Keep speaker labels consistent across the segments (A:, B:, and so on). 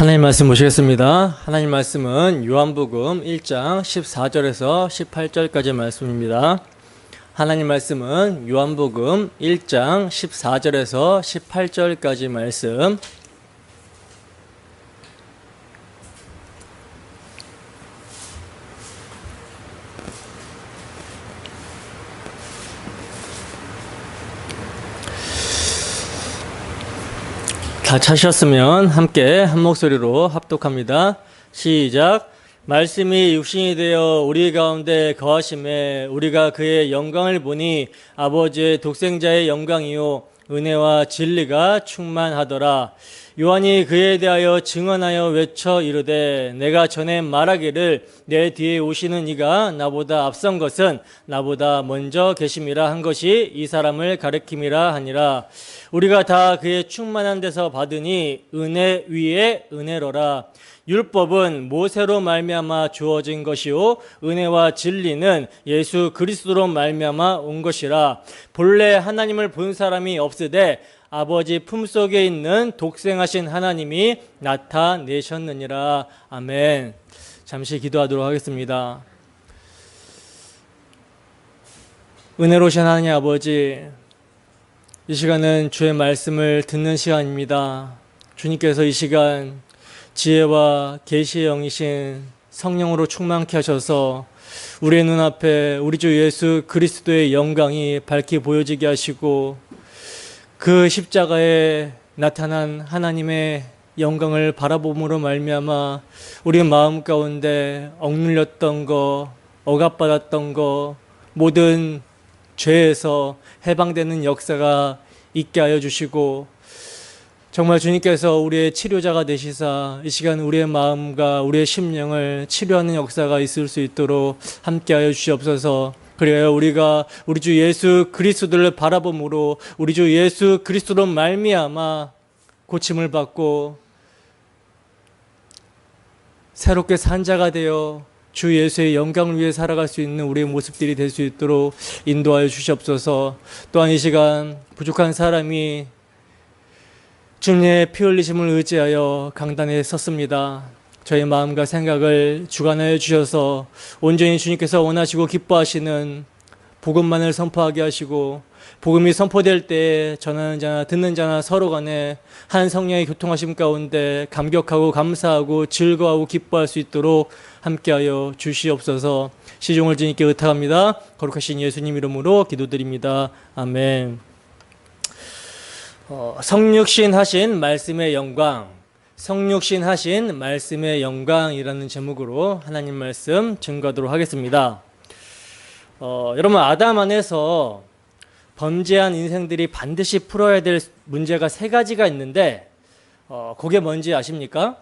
A: 하나님 말씀 보시겠습니다. 하나님 말씀은 요한복음 1장 14절에서 18절까지 말씀입니다. 하나님 말씀은 요한복음 1장 14절에서 18절까지 말씀. 다 찾으셨으면 함께 한 목소리로 합독합니다. 시작. 말씀이 육신이 되어 우리 가운데 거하심에 우리가 그의 영광을 보니 아버지의 독생자의 영광이요 은혜와 진리가 충만하더라. 요한이 그에 대하여 증언하여 외쳐 이르되 내가 전에 말하기를 내 뒤에 오시는 이가 나보다 앞선 것은 나보다 먼저 계심이라 한 것이 이 사람을 가리킴이라 하니라. 우리가 다 그의 충만한 데서 받으니 은혜 위에 은혜로라. 율법은 모세로 말미암아 주어진 것이요 은혜와 진리는 예수 그리스도로 말미암아 온 것이라. 본래 하나님을 본 사람이 없으되 아버지 품속에 있는 독생하신 하나님이 나타내셨느니라. 아멘. 잠시 기도하도록 하겠습니다. 은혜로우신 하나님 아버지, 이 시간은 주의 말씀을 듣는 시간입니다. 주님께서 이 시간 지혜와 계시의 영이신 성령으로 충만케 하셔서 우리의 눈앞에 우리 주 예수 그리스도의 영광이 밝히 보여지게 하시고 그 십자가에 나타난 하나님의 영광을 바라봄으로 말미암아 우리 마음 가운데 억눌렸던 거, 억압받았던 거, 모든 죄에서 해방되는 역사가 있게 하여 주시고 정말 주님께서 우리의 치료자가 되시사 이 시간 우리의 마음과 우리의 심령을 치료하는 역사가 있을 수 있도록 함께하여 주시옵소서. 그래야 우리가 우리 주 예수 그리스도를 바라봄으로 우리 주 예수 그리스도로 말미암아 고침을 받고 새롭게 산 자가 되어 주 예수의 영광을 위해 살아갈 수 있는 우리의 모습들이 될 수 있도록 인도하여 주시옵소서. 또한 이 시간 부족한 사람이 주님의 피 흘리심을 의지하여 강단에 섰습니다. 저희 마음과 생각을 주관하여 주셔서 온전히 주님께서 원하시고 기뻐하시는 복음만을 선포하게 하시고 복음이 선포될 때 전하는 자나 듣는 자나 서로 간에 한 성령의 교통하심 가운데 감격하고 감사하고 즐거워하고 기뻐할 수 있도록 함께하여 주시옵소서. 시종을 주님께 의탁합니다. 거룩하신 예수님 이름으로 기도드립니다. 아멘. 성육신 하신 말씀의 영광, 성육신 하신 말씀의 영광이라는 제목으로 하나님 말씀 증거하도록 하겠습니다. 여러분, 아담 안에서 범죄한 인생들이 반드시 풀어야 될 문제가 세 가지가 있는데 그게 뭔지 아십니까?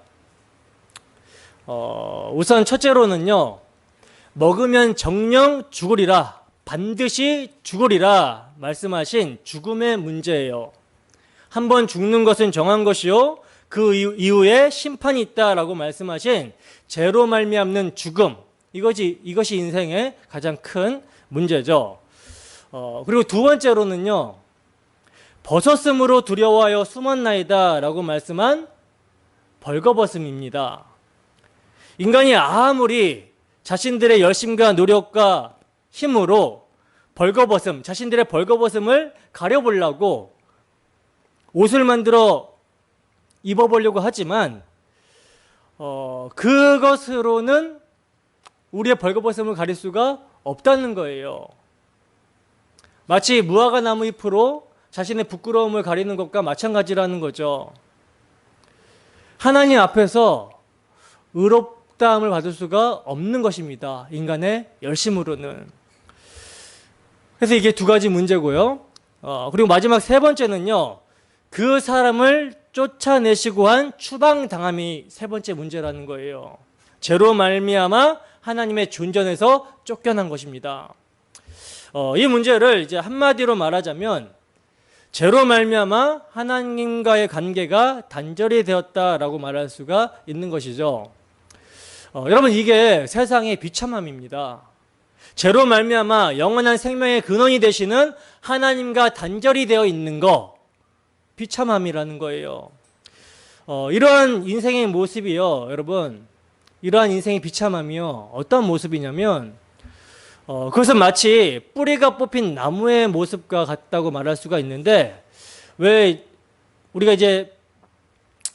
A: 우선 첫째로는요, 먹으면 정령 죽으리라, 반드시 죽으리라 말씀하신 죽음의 문제예요. 한번 죽는 것은 정한 것이요 그 이후에 심판이 있다라고 말씀하신 죄로 말미암는 죽음, 이것이 인생의 가장 큰 문제죠. 그리고 두 번째로는요, 벗었음으로 두려워하여 숨었나이다 라고 말씀한 벌거벗음입니다. 인간이 아무리 자신들의 열심과 노력과 힘으로 벌거벗음, 자신들의 벌거벗음을 가려보려고 옷을 만들어 입어보려고 하지만 그것으로는 우리의 벌거벗음을 가릴 수가 없다는 거예요. 마치 무화과 나무 잎으로 자신의 부끄러움을 가리는 것과 마찬가지라는 거죠. 하나님 앞에서 의롭다함을 받을 수가 없는 것입니다. 인간의 열심으로는. 그래서 이게 두 가지 문제고요. 그리고 마지막 세 번째는요, 그 사람을 쫓아내시고 한 추방당함이 세 번째 문제라는 거예요. 죄로 말미암아 하나님의 존전에서 쫓겨난 것입니다. 이 문제를 이제 한마디로 말하자면 죄로 말미암아 하나님과의 관계가 단절이 되었다라고 말할 수가 있는 것이죠. 여러분, 이게 세상의 비참함입니다. 죄로 말미암아 영원한 생명의 근원이 되시는 하나님과 단절이 되어 있는 거, 비참함이라는 거예요. 이러한 인생의 모습이요, 여러분, 이러한 인생의 비참함이요, 어떤 모습이냐면 그것은 마치 뿌리가 뽑힌 나무의 모습과 같다고 말할 수가 있는데, 왜 우리가 이제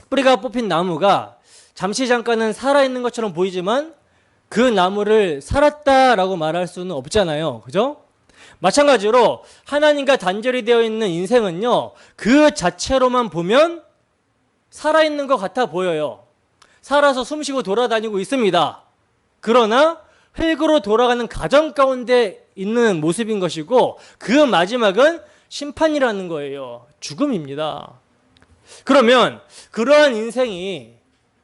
A: 뿌리가 뽑힌 나무가 잠시 잠깐은 살아있는 것처럼 보이지만 그 나무를 살았다라고 말할 수는 없잖아요. 그죠? 마찬가지로 하나님과 단절이 되어 있는 인생은요, 그 자체로만 보면 살아있는 것 같아 보여요. 살아서 숨쉬고 돌아다니고 있습니다. 그러나 흙으로 돌아가는 가정 가운데 있는 모습인 것이고, 그 마지막은 심판이라는 거예요. 죽음입니다. 그러면 그러한 인생이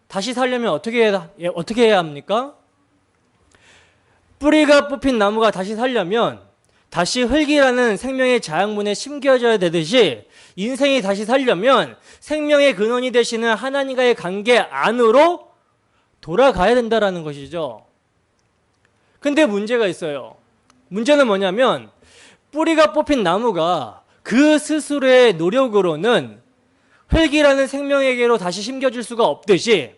A: 다시 살려면 어떻게 해야 합니까? 뿌리가 뽑힌 나무가 다시 살려면 다시 흙이라는 생명의 자양분에 심겨져야 되듯이, 인생이 다시 살려면 생명의 근원이 되시는 하나님과의 관계 안으로 돌아가야 된다는 것이죠. 근데 문제가 있어요. 문제는 뭐냐면 뿌리가 뽑힌 나무가 그 스스로의 노력으로는 흙이라는 생명에게로 다시 심겨질 수가 없듯이,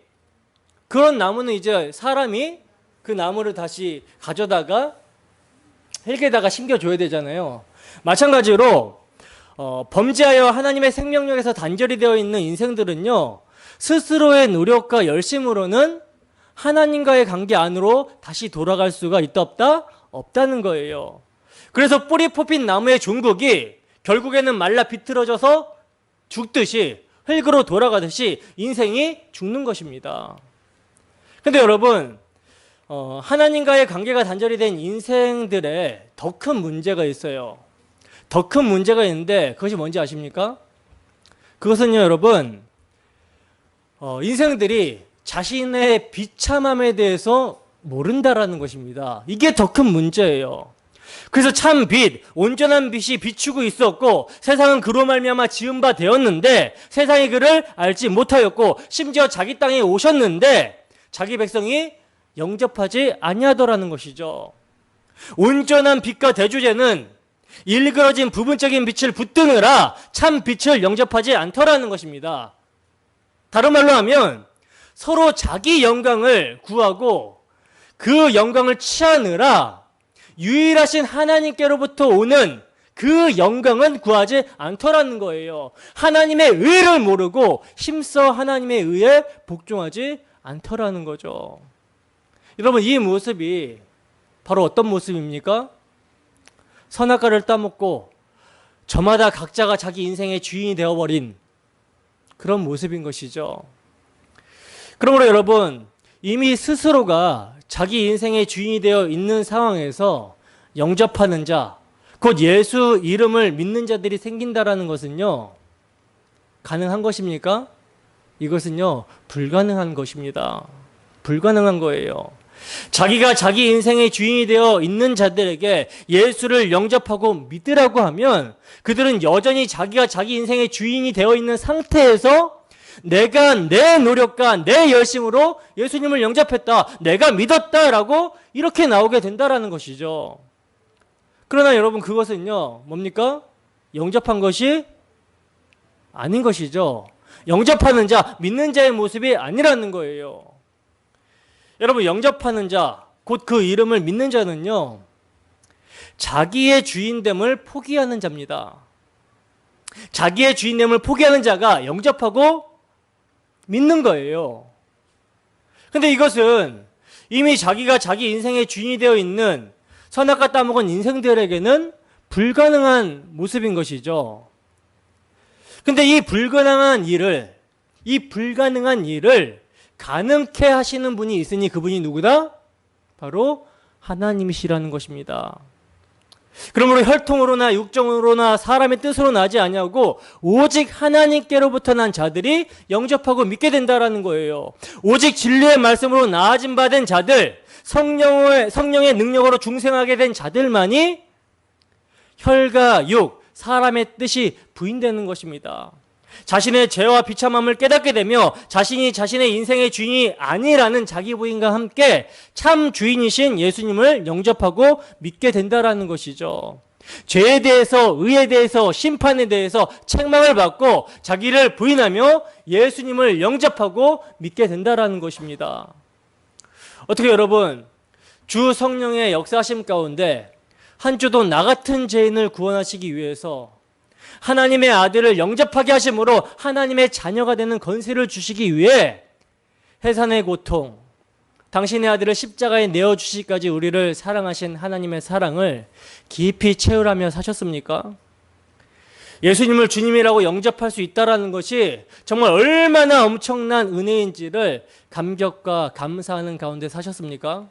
A: 그런 나무는 이제 사람이 그 나무를 다시 가져다가 흙에다가 심겨줘야 되잖아요. 마찬가지로 범죄하여 하나님의 생명력에서 단절이 되어 있는 인생들은요, 스스로의 노력과 열심으로는 하나님과의 관계 안으로 다시 돌아갈 수가 있다 없다? 없다는 거예요. 그래서 뿌리 뽑힌 나무의 종국이 결국에는 말라 비틀어져서 죽듯이, 흙으로 돌아가듯이 인생이 죽는 것입니다. 근데 여러분, 하나님과의 관계가 단절이 된 인생들의 더 큰 문제가 있어요. 더 큰 문제가 있는데 그것이 뭔지 아십니까? 그것은요, 여러분, 인생들이 자신의 비참함에 대해서 모른다라는 것입니다. 이게 더 큰 문제예요. 그래서 참 빛, 온전한 빛이 비추고 있었고 세상은 그로 말미암아 지은 바 되었는데 세상이 그를 알지 못하였고 심지어 자기 땅에 오셨는데 자기 백성이 영접하지 아니하더라는 것이죠. 온전한 빛과 대주제는 일그러진 부분적인 빛을 붙드느라 참 빛을 영접하지 않더라는 것입니다. 다른 말로 하면 서로 자기 영광을 구하고 그 영광을 취하느라 유일하신 하나님께로부터 오는 그 영광은 구하지 않더라는 거예요. 하나님의 의를 모르고 힘써 하나님의 의에 복종하지 않더라는 거죠. 여러분, 이 모습이 바로 어떤 모습입니까? 선악과를 따먹고 저마다 각자가 자기 인생의 주인이 되어버린 그런 모습인 것이죠. 그러므로 여러분, 이미 스스로가 자기 인생의 주인이 되어 있는 상황에서 영접하는 자, 곧 예수 이름을 믿는 자들이 생긴다라는 것은요, 가능한 것입니까? 이것은요, 불가능한 것입니다. 불가능한 거예요. 자기가 자기 인생의 주인이 되어 있는 자들에게 예수를 영접하고 믿으라고 하면 그들은 여전히 자기가 자기 인생의 주인이 되어 있는 상태에서 내가 내 노력과 내 열심으로 예수님을 영접했다, 내가 믿었다라고 이렇게 나오게 된다라는 것이죠. 그러나 여러분, 그것은요, 뭡니까? 영접한 것이 아닌 것이죠. 영접하는 자, 믿는 자의 모습이 아니라는 거예요. 여러분, 영접하는 자, 곧 그 이름을 믿는 자는요, 자기의 주인됨을 포기하는 자입니다. 자기의 주인됨을 포기하는 자가 영접하고 믿는 거예요. 근데 이것은 이미 자기가 자기 인생의 주인이 되어 있는 선악과 따먹은 인생들에게는 불가능한 모습인 것이죠. 근데 이 불가능한 일을 가능케 하시는 분이 있으니 그분이 누구다? 바로 하나님이시라는 것입니다. 그러므로 혈통으로나 육정으로나 사람의 뜻으로 나지 아니하고 오직 하나님께로부터 난 자들이 영접하고 믿게 된다라는 거예요. 오직 진리의 말씀으로 나아진 바 된 자들, 성령의 능력으로 중생하게 된 자들만이 혈과 육, 사람의 뜻이 부인되는 것입니다. 자신의 죄와 비참함을 깨닫게 되며 자신이 자신의 인생의 주인이 아니라는 자기 부인과 함께 참 주인이신 예수님을 영접하고 믿게 된다라는 것이죠. 죄에 대해서, 의에 대해서, 심판에 대해서 책망을 받고 자기를 부인하며 예수님을 영접하고 믿게 된다라는 것입니다. 어떻게 여러분, 주 성령의 역사하심 가운데 한 주도 나 같은 죄인을 구원하시기 위해서 하나님의 아들을 영접하게 하심으로 하나님의 자녀가 되는 권세를 주시기 위해 해산의 고통, 당신의 아들을 십자가에 내어주시기까지 우리를 사랑하신 하나님의 사랑을 깊이 체험하며 사셨습니까? 예수님을 주님이라고 영접할 수 있다는 것이 정말 얼마나 엄청난 은혜인지를 감격과 감사하는 가운데 사셨습니까?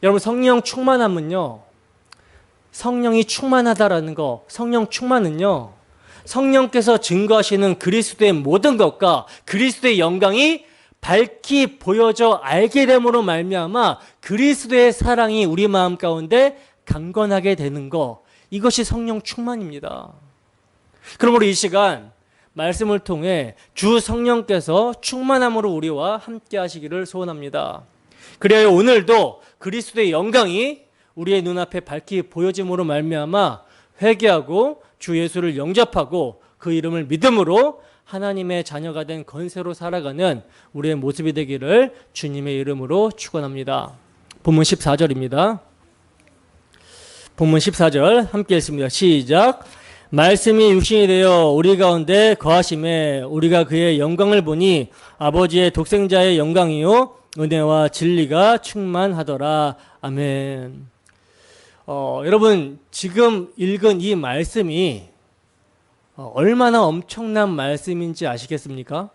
A: 여러분, 성령 충만함은요, 성령이 충만하다라는 거, 성령 충만은요, 성령께서 증거하시는 그리스도의 모든 것과 그리스도의 영광이 밝히 보여져 알게 됨으로 말미암아 그리스도의 사랑이 우리 마음 가운데 강건하게 되는 것, 이것이 성령 충만입니다. 그러므로 이 시간 말씀을 통해 주 성령께서 충만함으로 우리와 함께 하시기를 소원합니다. 그래야 오늘도 그리스도의 영광이 우리의 눈앞에 밝히 보여짐으로 말미암아 회개하고 주 예수를 영접하고 그 이름을 믿음으로 하나님의 자녀가 된 권세로 살아가는 우리의 모습이 되기를 주님의 이름으로 축원합니다. 본문 14절입니다. 본문 14절 함께 읽습니다. 시작. 말씀이 육신이 되어 우리 가운데 거하심에 우리가 그의 영광을 보니 아버지의 독생자의 영광이요 은혜와 진리가 충만하더라. 아멘. 여러분, 지금 읽은 이 말씀이 얼마나 엄청난 말씀인지 아시겠습니까?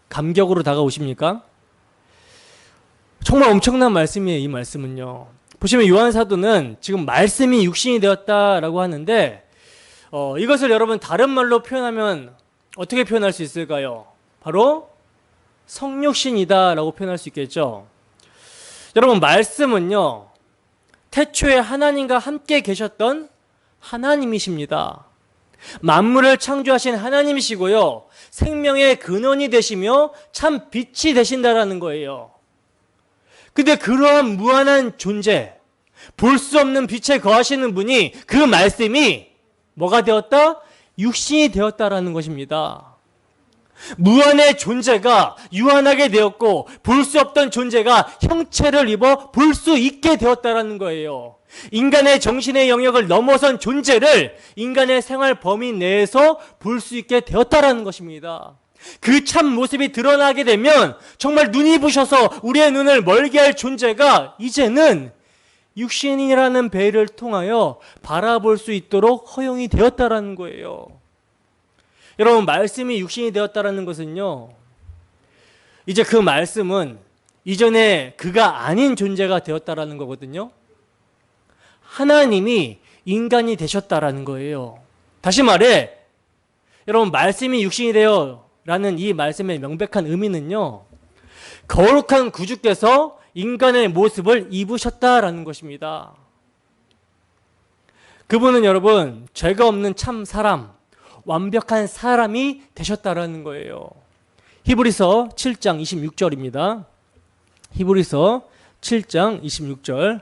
A: 감격으로 다가오십니까? 정말 엄청난 말씀이에요, 이 말씀은요. 보시면 요한 사도는 지금 말씀이 육신이 되었다라고 하는데 이것을 여러분 다른 말로 표현하면 어떻게 표현할 수 있을까요? 바로 성육신이다라고 표현할 수 있겠죠. 여러분, 말씀은요, 태초에 하나님과 함께 계셨던 하나님이십니다. 만물을 창조하신 하나님이시고요, 생명의 근원이 되시며 참 빛이 되신다라는 거예요. 근데 그러한 무한한 존재, 볼 수 없는 빛에 거하시는 분이, 그 말씀이 뭐가 되었다? 육신이 되었다라는 것입니다. 무한의 존재가 유한하게 되었고 볼 수 없던 존재가 형체를 입어 볼 수 있게 되었다라는 거예요. 인간의 정신의 영역을 넘어선 존재를 인간의 생활 범위 내에서 볼 수 있게 되었다라는 것입니다. 그 참 모습이 드러나게 되면 정말 눈이 부셔서 우리의 눈을 멀게 할 존재가 이제는 육신이라는 베일을 통하여 바라볼 수 있도록 허용이 되었다라는 거예요. 여러분, 말씀이 육신이 되었다라는 것은요, 이제 그 말씀은 이전에 그가 아닌 존재가 되었다라는 거거든요. 하나님이 인간이 되셨다라는 거예요. 다시 말해, 여러분, 말씀이 육신이 되어라는 이 말씀의 명백한 의미는요, 거룩한 구주께서 인간의 모습을 입으셨다라는 것입니다. 그분은 여러분, 죄가 없는 참 사람, 완벽한 사람이 되셨다라는 거예요. 히브리서 7장 26절입니다. 히브리서 7장 26절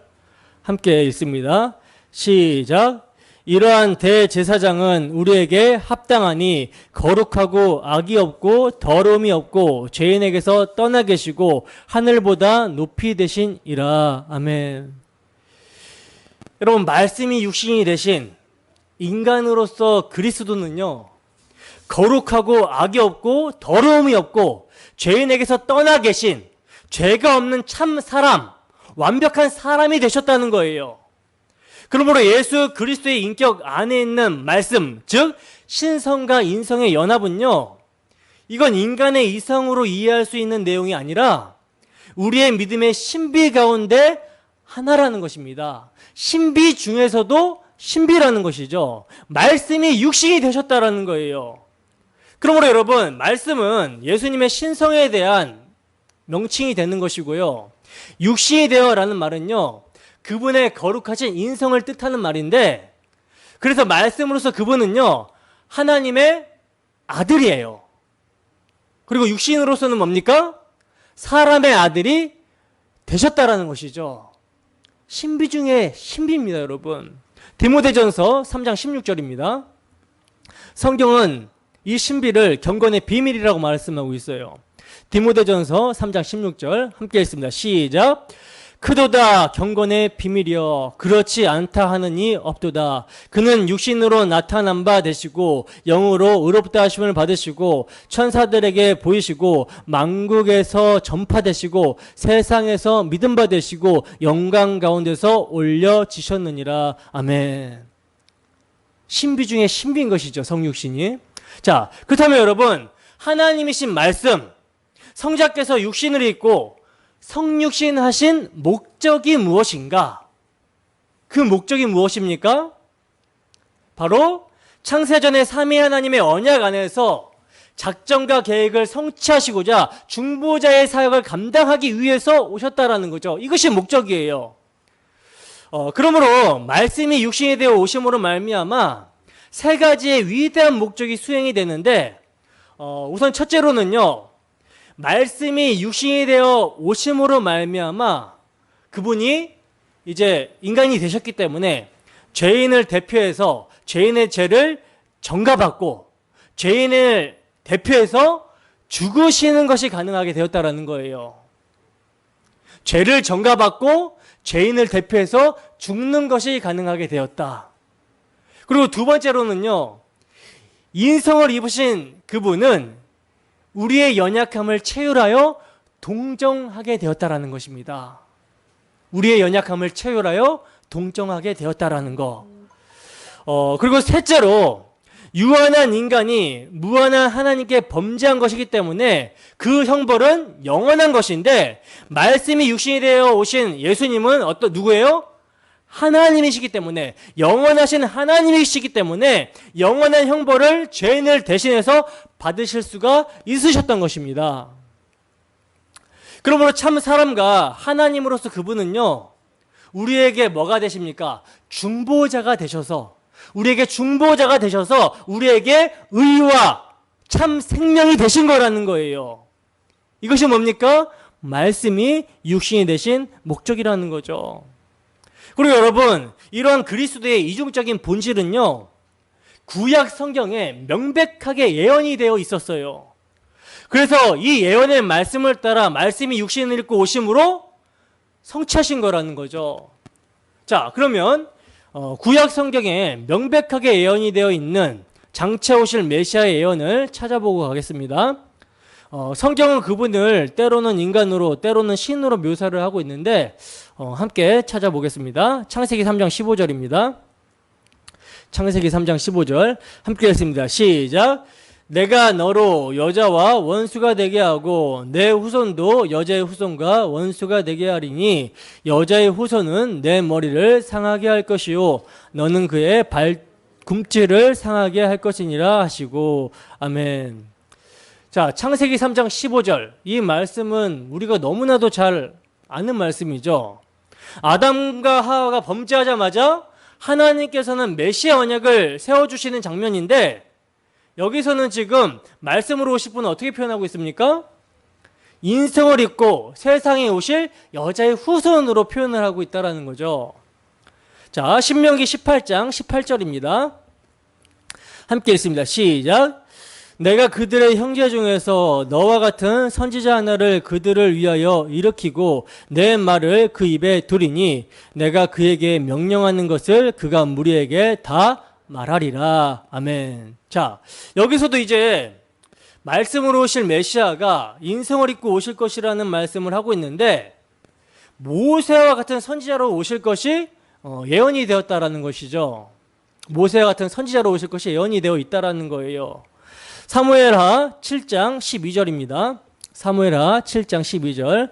A: 함께 읽습니다. 시작. 이러한 대제사장은 우리에게 합당하니 거룩하고 악이 없고 더러움이 없고 죄인에게서 떠나 계시고 하늘보다 높이 되시니라. 아멘. 여러분, 말씀이 육신이 되신 인간으로서 그리스도는요, 거룩하고 악이 없고 더러움이 없고 죄인에게서 떠나 계신 죄가 없는 참 사람, 완벽한 사람이 되셨다는 거예요. 그러므로 예수 그리스도의 인격 안에 있는 말씀, 즉 신성과 인성의 연합은요, 이건 인간의 이성으로 이해할 수 있는 내용이 아니라 우리의 믿음의 신비 가운데 하나라는 것입니다. 신비 중에서도 신비라는 것이죠. 말씀이 육신이 되셨다라는 거예요. 그러므로 여러분, 말씀은 예수님의 신성에 대한 명칭이 되는 것이고요, 육신이 되어라는 말은요, 그분의 거룩하신 인성을 뜻하는 말인데, 그래서 말씀으로서 그분은요, 하나님의 아들이에요. 그리고 육신으로서는 뭡니까? 사람의 아들이 되셨다라는 것이죠. 신비 중에 신비입니다, 여러분. 디모데전서 3장 16절입니다. 성경은 이 신비를 경건의 비밀이라고 말씀하고 있어요. 디모데전서 3장 16절 함께 읽습니다. 시작. 크도다 경건의 비밀이여 그렇지 않다 하느니 없도다. 그는 육신으로 나타난 바 되시고 영으로 의롭다 하심을 받으시고 천사들에게 보이시고 만국에서 전파되시고 세상에서 믿음 받으시고 영광 가운데서 올려지셨느니라. 아멘. 신비 중에 신비인 것이죠, 성육신이. 자, 그렇다면 여러분, 하나님이신 말씀, 성자께서 육신을 입고 성육신 하신 목적이 무엇인가? 그 목적이 무엇입니까? 바로 창세전의 삼위 하나님의 언약 안에서 작전과 계획을 성취하시고자 중보자의 사역을 감당하기 위해서 오셨다라는 거죠. 이것이 목적이에요. 그러므로 말씀이 육신이 되어 오심으로 말미암아 세 가지의 위대한 목적이 수행이 되는데, 우선 첫째로는요, 말씀이 육신이 되어 오심으로 말미암아 그분이 이제 인간이 되셨기 때문에 죄인을 대표해서 죄인의 죄를 전가받고 죄인을 대표해서 죽으시는 것이 가능하게 되었다라는 거예요. 죄를 전가받고 죄인을 대표해서 죽는 것이 가능하게 되었다. 그리고 두 번째로는요, 인성을 입으신 그분은 우리의 연약함을 체휼하여 동정하게 되었다라는 것입니다. 우리의 연약함을 체휼하여 동정하게 되었다라는 거. 그리고 셋째로 유한한 인간이 무한한 하나님께 범죄한 것이기 때문에 그 형벌은 영원한 것인데, 말씀이 육신이 되어 오신 예수님은 누구예요? 하나님이시기 때문에, 영원하신 하나님이시기 때문에 영원한 형벌을 죄인을 대신해서 받으실 수가 있으셨던 것입니다. 그러므로 참 사람과 하나님으로서 그분은요, 우리에게 뭐가 되십니까? 중보자가 되셔서, 우리에게 중보자가 되셔서 우리에게 의와 참 생명이 되신 거라는 거예요. 이것이 뭡니까? 말씀이 육신이 되신 목적이라는 거죠. 그리고 여러분, 이러한 그리스도의 이중적인 본질은요, 구약 성경에 명백하게 예언이 되어 있었어요. 그래서 이 예언의 말씀을 따라 말씀이 육신을 입고 오심으로 성취하신 거라는 거죠. 자, 그러면 구약 성경에 명백하게 예언이 되어 있는 장차 오실 메시아의 예언을 찾아보고 가겠습니다. 성경은 그분을 때로는 인간으로 때로는 신으로 묘사를 하고 있는데, 함께 찾아보겠습니다. 창세기 3장 15절입니다. 창세기 3장 15절 함께 읽습니다. 시작. 내가 너로 여자와 원수가 되게 하고 내 후손도 여자의 후손과 원수가 되게 하리니 여자의 후손은 내 머리를 상하게 할 것이요 너는 그의 발꿈치를 상하게 할 것이니라 하시고. 아멘. 자, 창세기 3장 15절, 이 말씀은 우리가 너무나도 잘 아는 말씀이죠. 아담과 하와가 범죄하자마자 하나님께서는 메시아 언약을 세워주시는 장면인데, 여기서는 지금 말씀으로 오실 분은 어떻게 표현하고 있습니까? 인성을 입고 세상에 오실 여자의 후손으로 표현을 하고 있다는 거죠. 자, 신명기 18장 18절입니다. 함께 읽습니다. 시작. 내가 그들의 형제 중에서 너와 같은 선지자 하나를 그들을 위하여 일으키고 내 말을 그 입에 두리니 내가 그에게 명령하는 것을 그가 무리에게 다 말하리라. 아멘. 자, 여기서도 이제 말씀으로 오실 메시아가 인성을 입고 오실 것이라는 말씀을 하고 있는데, 모세와 같은 선지자로 오실 것이 예언이 되었다라는 것이죠. 모세와 같은 선지자로 오실 것이 예언이 되어 있다라는 거예요. 사무엘하 7장 12절입니다. 사무엘하 7장 12절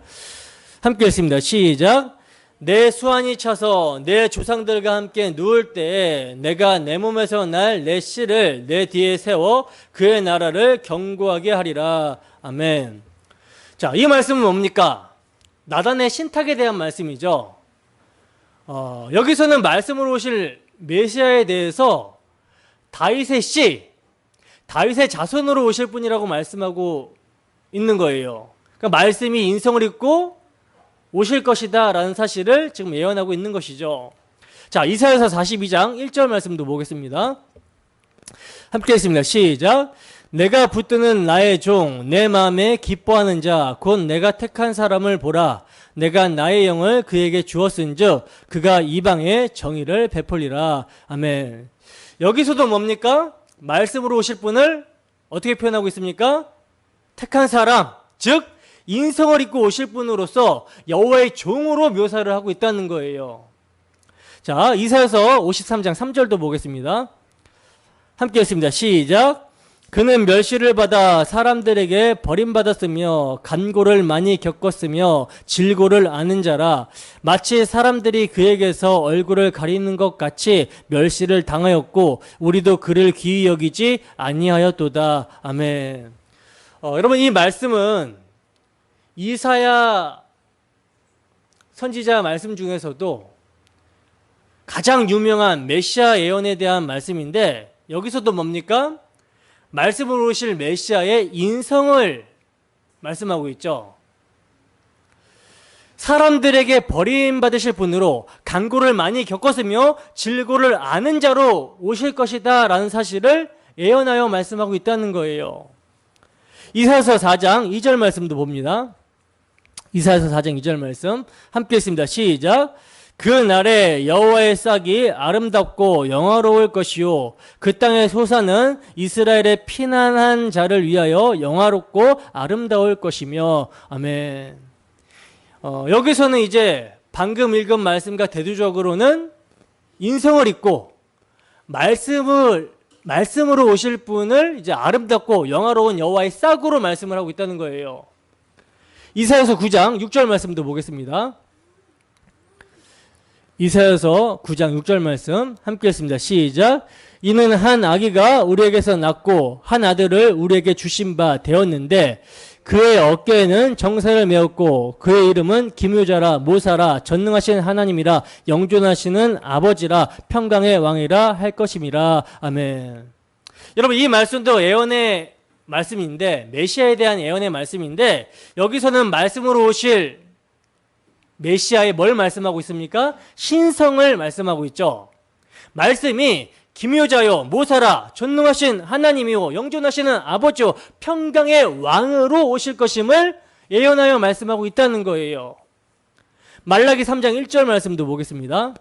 A: 함께 읽습니다. 시작. 내 수완이 차서 내 조상들과 함께 누울 때에 내가 내 몸에서 날 내 씨를 내 뒤에 세워 그의 나라를 견고하게 하리라. 아멘. 자, 이 말씀은 뭡니까? 나단의 신탁에 대한 말씀이죠. 여기서는 말씀으로 오실 메시아에 대해서 다윗의 씨, 다윗의 자손으로 오실 분이라고 말씀하고 있는 거예요. 그러니까 말씀이 인성을 입고 오실 것이다 라는 사실을 지금 예언하고 있는 것이죠. 자, 이사야서 42장 1절 말씀도 보겠습니다. 함께 했습니다. 시작. 내가 붙드는 나의 종, 내 마음에 기뻐하는 자, 곧 내가 택한 사람을 보라. 내가 나의 영을 그에게 주었은즉 그가 이방에 정의를 베풀리라. 아멘. 여기서도 뭡니까? 말씀으로 오실 분을 어떻게 표현하고 있습니까? 택한 사람, 즉 인성을 입고 오실 분으로서 여호와의 종으로 묘사를 하고 있다는 거예요. 자, 이사야서 53장 3절도 보겠습니다. 함께 했습니다. 시작. 그는 멸시를 받아 사람들에게 버림받았으며 간고를 많이 겪었으며 질고를 아는 자라. 마치 사람들이 그에게서 얼굴을 가리는 것 같이 멸시를 당하였고 우리도 그를 귀히 여기지 아니하였도다. 아멘. 여러분, 이 말씀은 이사야 선지자 말씀 중에서도 가장 유명한 메시아 예언에 대한 말씀인데, 여기서도 뭡니까? 말씀으로 오실 메시아의 인성을 말씀하고 있죠. 사람들에게 버림받으실 분으로 간고를 많이 겪었으며 질고를 아는 자로 오실 것이다 라는 사실을 예언하여 말씀하고 있다는 거예요. 이사야서 4장 2절 말씀도 봅니다. 이사야서 4장 2절 말씀 함께 했습니다. 시작. 그 날에 여호와의 싹이 아름답고 영화로울 것이요 그 땅의 소사는 이스라엘의 피난한 자를 위하여 영화롭고 아름다울 것이며. 아멘. 여기서는 이제 방금 읽은 말씀과 대두적으로는 인성을 입고 말씀으로 오실 분을 이제 아름답고 영화로운 여호와의 싹으로 말씀을 하고 있다는 거예요. 이사야서 9장 6절 말씀도 보겠습니다. 이사야서 9장 6절 말씀 함께 했습니다. 시작. 이는 한 아기가 우리에게서 낳고 한 아들을 우리에게 주신 바 되었는데 그의 어깨에는 정사를 메었고 그의 이름은 기묘자라 모사라 전능하신 하나님이라 영존하시는 아버지라 평강의 왕이라 할 것임이라. 아멘. 여러분, 이 말씀도 예언의 말씀인데, 메시아에 대한 예언의 말씀인데, 여기서는 말씀으로 오실 메시아에 뭘 말씀하고 있습니까? 신성을 말씀하고 있죠. 말씀이 기묘자요 모사라 전능하신 하나님이요 영존하시는 아버지요 평강의 왕으로 오실 것임을 예언하여 말씀하고 있다는 거예요. 말라기 3장 1절 말씀도 보겠습니다.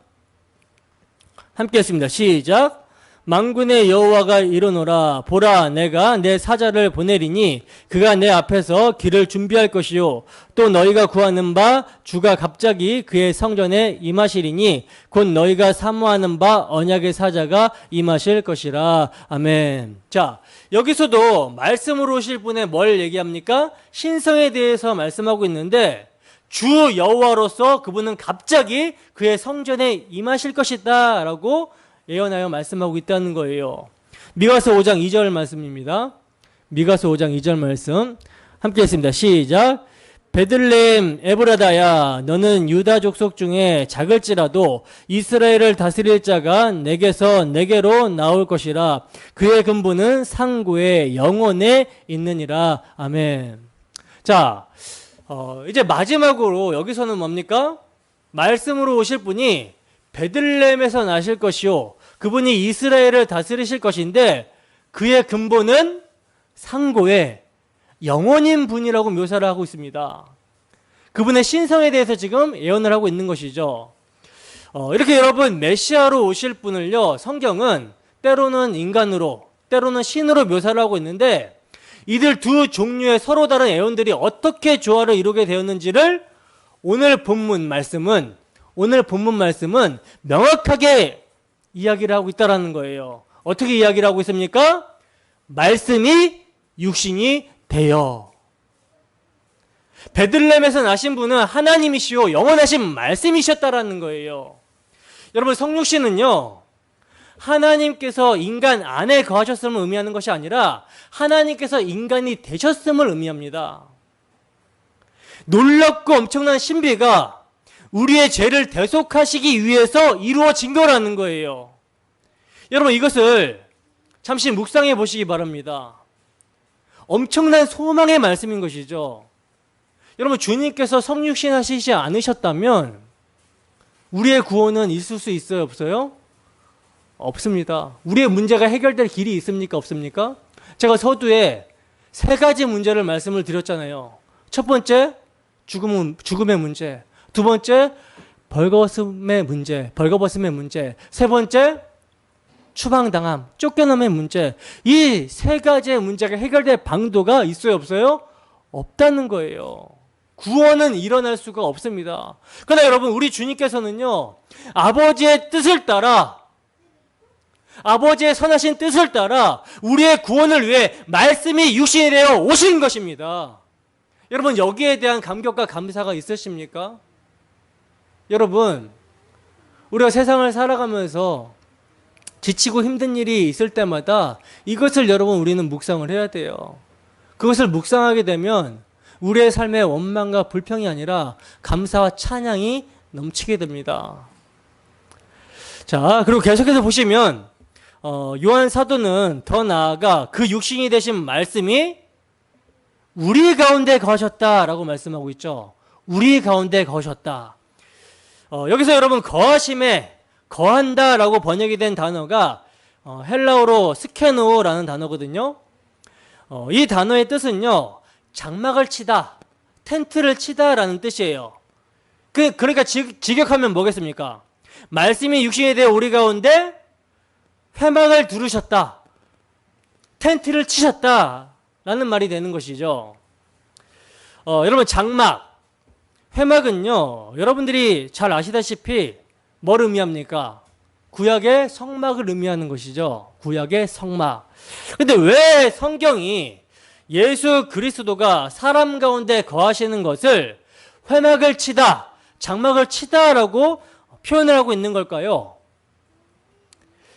A: 함께 했습니다. 시작. 만군의 여호와가 이르노라 보라 내가 내 사자를 보내리니 그가 내 앞에서 길을 준비할 것이요 또 너희가 구하는 바 주가 갑자기 그의 성전에 임하시리니 곧 너희가 사모하는 바 언약의 사자가 임하실 것이라. 아멘. 자, 여기서도 말씀으로 오실 분의 뭘 얘기합니까? 신성에 대해서 말씀하고 있는데, 주 여호와로서 그분은 갑자기 그의 성전에 임하실 것이다 라고 예언하여 말씀하고 있다는 거예요. 미가서 5장 2절 말씀입니다. 미가서 5장 2절 말씀 함께 했습니다. 시작. 베들레헴 에브라다야 너는 유다 족속 중에 작을지라도 이스라엘을 다스릴 자가 내게서 내게로 나올 것이라. 그의 근본은 상고의 영원에 있느니라. 아멘. 자, 이제 마지막으로 여기서는 뭡니까? 말씀으로 오실 분이 베들레헴에서 나실 것이요 그분이 이스라엘을 다스리실 것인데 그의 근본은 상고의 영원인 분이라고 묘사를 하고 있습니다. 그분의 신성에 대해서 지금 예언을 하고 있는 것이죠. 이렇게 여러분, 메시아로 오실 분을요 성경은 때로는 인간으로 때로는 신으로 묘사를 하고 있는데, 이들 두 종류의 서로 다른 예언들이 어떻게 조화를 이루게 되었는지를 오늘 본문 말씀은 명확하게 이야기를 하고 있다는 거예요. 어떻게 이야기를 하고 있습니까? 말씀이 육신이 되어. 베들레헴에서 나신 분은 하나님이시오 영원하신 말씀이셨다라는 거예요. 여러분, 성육신은요 하나님께서 인간 안에 거하셨음을 의미하는 것이 아니라 하나님께서 인간이 되셨음을 의미합니다. 놀랍고 엄청난 신비가 우리의 죄를 대속하시기 위해서 이루어진 거라는 거예요. 여러분, 이것을 잠시 묵상해 보시기 바랍니다. 엄청난 소망의 말씀인 것이죠. 여러분, 주님께서 성육신하시지 않으셨다면 우리의 구원은 있을 수 있어요, 없어요? 없습니다. 우리의 문제가 해결될 길이 있습니까, 없습니까? 제가 서두에 세 가지 문제를 말씀을 드렸잖아요. 첫 번째, 죽음의 문제. 두 번째, 벌거벗음의 문제. 세 번째, 추방당함, 쫓겨남의 문제. 이 세 가지의 문제가 해결될 방도가 있어요, 없어요? 없다는 거예요. 구원은 일어날 수가 없습니다. 그러나 여러분, 우리 주님께서는요, 아버지의 뜻을 따라, 아버지의 선하신 뜻을 따라 우리의 구원을 위해 말씀이 육신이 되어 오신 것입니다. 여러분, 여기에 대한 감격과 감사가 있으십니까? 여러분, 우리가 세상을 살아가면서 지치고 힘든 일이 있을 때마다 이것을 여러분, 우리는 묵상을 해야 돼요. 그것을 묵상하게 되면 우리의 삶의 원망과 불평이 아니라 감사와 찬양이 넘치게 됩니다. 자, 그리고 계속해서 보시면 요한 사도는 더 나아가 그 육신이 되신 말씀이 우리 가운데 거하셨다라고 말씀하고 있죠. 우리 가운데 거하셨다. 여기서 여러분, 거하심에 거한다라고 번역이 된 단어가 헬라어로 스케노라는 단어거든요. 이 단어의 뜻은요, 장막을 치다, 텐트를 치다라는 뜻이에요. 그러니까 직역하면 뭐겠습니까? 말씀이 육신이 되어 우리 가운데 회막을 두르셨다, 텐트를 치셨다라는 말이 되는 것이죠. 여러분, 장막, 회막은요, 여러분들이 잘 아시다시피 뭘 의미합니까? 구약의 성막을 의미하는 것이죠. 구약의 성막. 근데 왜 성경이 예수 그리스도가 사람 가운데 거하시는 것을 회막을 치다, 장막을 치다라고 표현을 하고 있는 걸까요?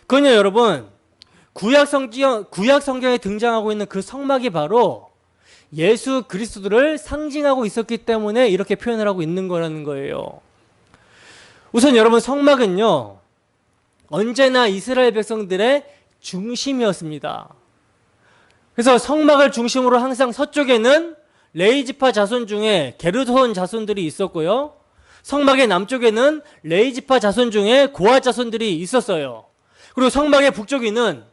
A: 그건요, 여러분, 구약 성경에 등장하고 있는 그 성막이 바로 예수 그리스도를 상징하고 있었기 때문에 이렇게 표현을 하고 있는 거라는 거예요. 우선 여러분, 성막은요, 언제나 이스라엘 백성들의 중심이었습니다. 그래서 성막을 중심으로 항상 서쪽에는 레이지파 자손 중에 게르손 자손들이 있었고요, 성막의 남쪽에는 레이지파 자손 중에 고아 자손들이 있었어요. 그리고 성막의 북쪽에는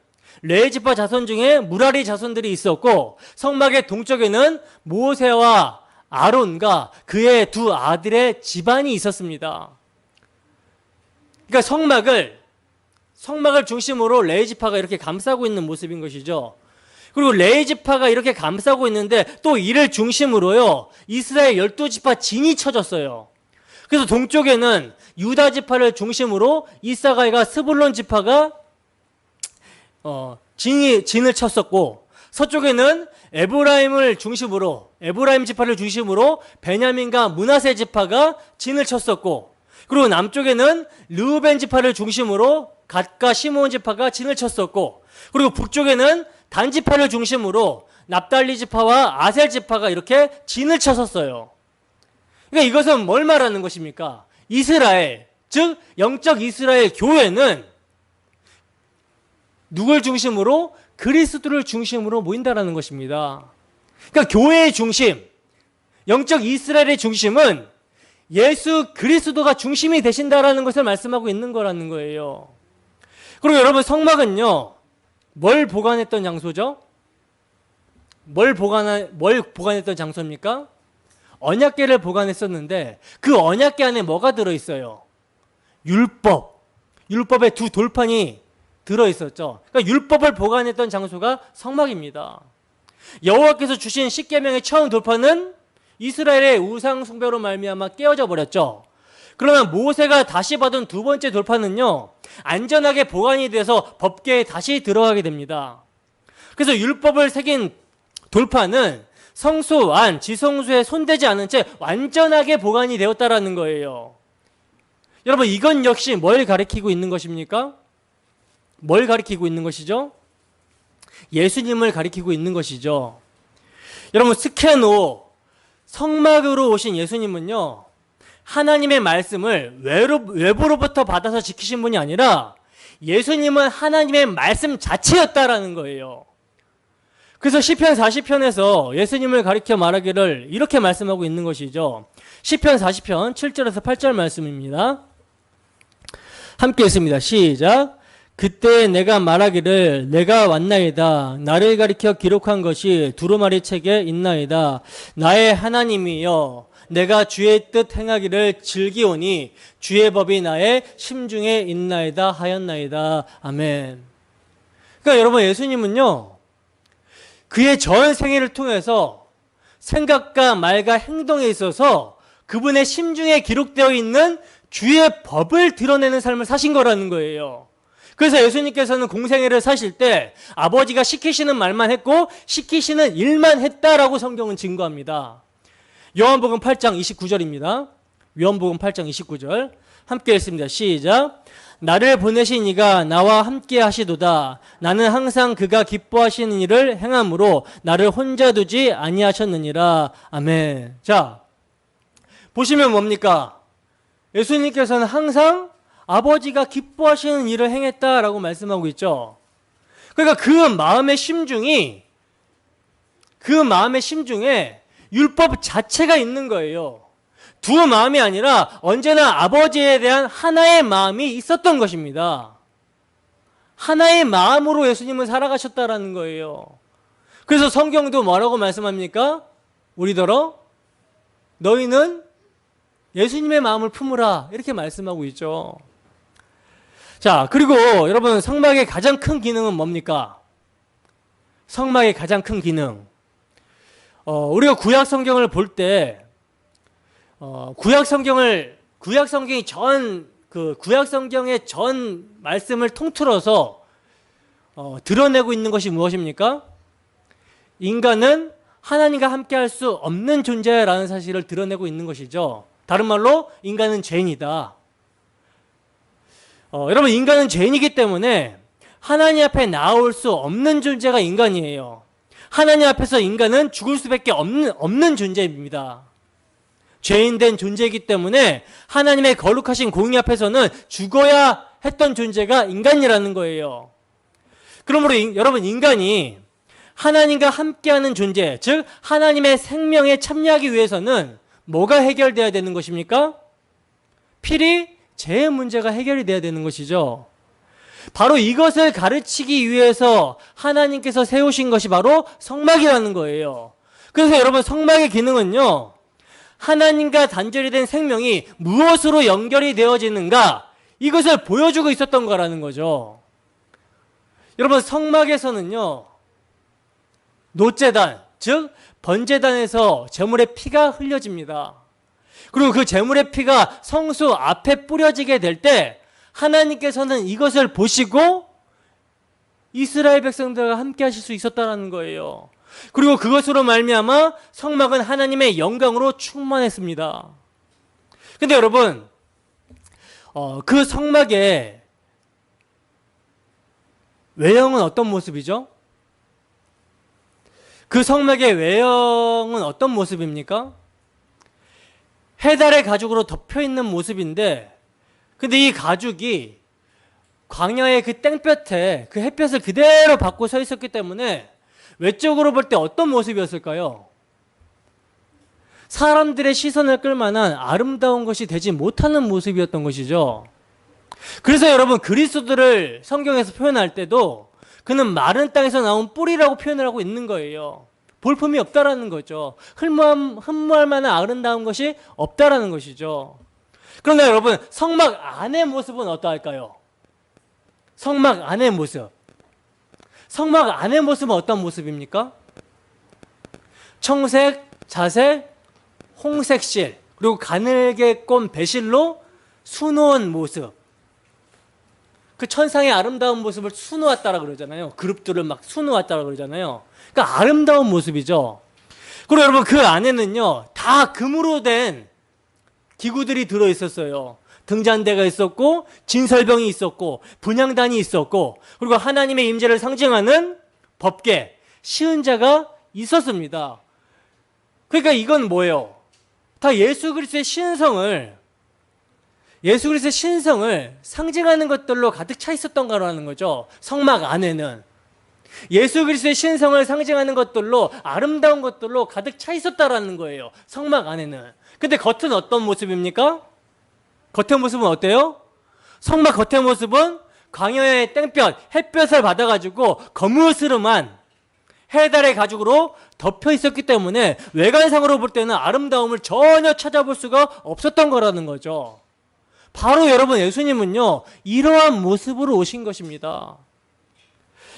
A: 레이지파 자손 중에 무라리 자손들이 있었고, 성막의 동쪽에는 모세와 아론과 그의 두 아들의 집안이 있었습니다. 그러니까 성막을 중심으로 레이지파가 이렇게 감싸고 있는 모습인 것이죠. 그리고 레이지파가 이렇게 감싸고 있는데 또 이를 중심으로요, 이스라엘 12지파 진이 쳐졌어요. 그래서 동쪽에는 유다 지파를 중심으로 이사가이가 스불론 지파가 진을 쳤었고, 서쪽에는 에브라임 지파를 중심으로 베냐민과 므낫세 지파가 진을 쳤었고, 그리고 남쪽에는 르우벤 지파를 중심으로 갓과 시므온 지파가 진을 쳤었고, 그리고 북쪽에는 단 지파를 중심으로 납달리 지파와 아셀 지파가 이렇게 진을 쳤었어요. 그러니까 이것은 뭘 말하는 것입니까? 이스라엘, 즉 영적 이스라엘 교회는 누굴 중심으로? 그리스도를 중심으로 모인다라는 것입니다. 그러니까 교회의 중심, 영적 이스라엘의 중심은 예수 그리스도가 중심이 되신다라는 것을 말씀하고 있는 거라는 거예요. 그리고 여러분, 성막은요, 뭘 보관했던 장소죠? 뭘 보관했던 장소입니까? 언약궤를 보관했었는데 그 언약궤 안에 뭐가 들어있어요? 율법의 두 돌판이 들어있었죠. 그러니까 율법을 보관했던 장소가 성막입니다. 여호와께서 주신 십계명의 처음 돌판은 이스라엘의 우상 숭배로 말미암아 깨어져 버렸죠. 그러나 모세가 다시 받은 두 번째 돌판은요, 안전하게 보관이 돼서 법궤에 다시 들어가게 됩니다. 그래서 율법을 새긴 돌판은 성소 안, 지성소에 손대지 않은 채 완전하게 보관이 되었다라는 거예요. 여러분, 이건 역시 뭘 가리키고 있는 것입니까? 뭘 가리키고 있는 것이죠? 예수님을 가리키고 있는 것이죠. 여러분, 스케노, 성막으로 오신 예수님은요, 하나님의 말씀을 외부로부터 받아서 지키신 분이 아니라 예수님은 하나님의 말씀 자체였다라는 거예요. 그래서 시편 40편에서 예수님을 가리켜 말하기를 이렇게 말씀하고 있는 것이죠. 시편 40편 7절에서 8절 말씀입니다. 함께 읽습니다. 시작. 그때 내가 말하기를 내가 왔나이다. 나를 가리켜 기록한 것이 두루마리 책에 있나이다. 나의 하나님이여 내가 주의 뜻 행하기를 즐기오니 주의 법이 나의 심중에 있나이다 하였나이다. 아멘. 그러니까 여러분, 예수님은요 그의 전 생애를 통해서 생각과 말과 행동에 있어서 그분의 심중에 기록되어 있는 주의 법을 드러내는 삶을 사신 거라는 거예요. 그래서 예수님께서는 공생애를 사실 때 아버지가 시키시는 말만 했고 시키시는 일만 했다라고 성경은 증거합니다. 요한복음 8장 29절입니다. 요한복음 8장 29절 함께 읽습니다. 시작. 나를 보내신 이가 나와 함께 하시도다. 나는 항상 그가 기뻐하시는 일을 행함으로 나를 혼자 두지 아니하셨느니라. 아멘. 자, 보시면 뭡니까? 예수님께서는 항상 아버지가 기뻐하시는 일을 행했다라고 말씀하고 있죠. 그러니까 그 마음의 심중에 율법 자체가 있는 거예요. 두 마음이 아니라 언제나 아버지에 대한 하나의 마음이 있었던 것입니다. 하나의 마음으로 예수님은 살아가셨다라는 거예요. 그래서 성경도 뭐라고 말씀합니까? 우리더러 너희는 예수님의 마음을 품으라 이렇게 말씀하고 있죠. 자, 그리고 여러분, 성막의 가장 큰 기능은 뭡니까? 성막의 가장 큰 기능. 우리가 구약 성경을 볼 때 구약 성경의 전 말씀을 통틀어서 드러내고 있는 것이 무엇입니까? 인간은 하나님과 함께 할 수 없는 존재라는 사실을 드러내고 있는 것이죠. 다른 말로 인간은 죄인이다. 여러분, 인간은 죄인이기 때문에 하나님 앞에 나올 수 없는 존재가 인간이에요. 하나님 앞에서 인간은 죽을 수밖에 없는 존재입니다. 죄인된 존재이기 때문에 하나님의 거룩하신 공의 앞에서는 죽어야 했던 존재가 인간이라는 거예요. 그러므로 여러분, 인간이 하나님과 함께하는 존재, 즉 하나님의 생명에 참여하기 위해서는 뭐가 해결돼야 되는 것입니까? 필히 죄의 문제가 해결이 돼야 되는 것이죠. 바로 이것을 가르치기 위해서 하나님께서 세우신 것이 바로 성막이라는 거예요. 그래서 여러분, 성막의 기능은요, 하나님과 단절이 된 생명이 무엇으로 연결이 되어지는가, 이것을 보여주고 있었던 거라는 거죠. 여러분, 성막에서는요, 노제단, 즉 번제단에서 제물의 피가 흘려집니다. 그리고 그 제물의 피가 성수 앞에 뿌려지게 될 때 하나님께서는 이것을 보시고 이스라엘 백성들과 함께 하실 수 있었다는 거예요. 그리고 그것으로 말미암아 성막은 하나님의 영광으로 충만했습니다. 근데 여러분, 그 성막의 외형은 어떤 모습이죠? 그 성막의 외형은 어떤 모습입니까? 해달의 가죽으로 덮여있는 모습인데, 근데 이 가죽이 광야의 그 땡볕에 그 햇볕을 그대로 받고 서 있었기 때문에 외적으로 볼 때 어떤 모습이었을까요? 사람들의 시선을 끌만한 아름다운 것이 되지 못하는 모습이었던 것이죠. 그래서 여러분, 그리스도를 성경에서 표현할 때도 그는 마른 땅에서 나온 뿌리라고 표현을 하고 있는 거예요. 볼품이 없다라는 거죠. 흠모할 만한 아름다운 것이 없다라는 것이죠. 그런데 여러분, 성막 안의 모습은 어떠할까요? 성막 안의 모습. 성막 안의 모습은 어떤 모습입니까? 청색, 자색, 홍색실, 그리고 가늘게 꼰 배실로 수놓은 모습. 그 천상의 아름다운 모습을 수놓았다라 그러잖아요. 그룹들을 막 수놓았다라 그러잖아요. 그러니까 아름다운 모습이죠. 그리고 여러분, 그 안에는요, 다 금으로 된 기구들이 들어있었어요. 등잔대가 있었고, 진설병이 있었고, 분향단이 있었고, 그리고 하나님의 임재를 상징하는 법궤, 시은자가 있었습니다. 그러니까 이건 뭐예요? 다 예수 그리스도의 신성을 상징하는 것들로 가득 차 있었던 거라는 거죠. 성막 안에는. 예수 그리스도의 신성을 상징하는 것들로, 아름다운 것들로 가득 차 있었다라는 거예요. 성막 안에는. 근데 겉은 어떤 모습입니까? 겉의 모습은 어때요? 성막 겉의 모습은 광야의 땡볕, 햇볕을 받아가지고 거무스름한 해달의 가죽으로 덮여 있었기 때문에 외관상으로 볼 때는 아름다움을 전혀 찾아볼 수가 없었던 거라는 거죠. 바로 여러분, 예수님은요, 이러한 모습으로 오신 것입니다.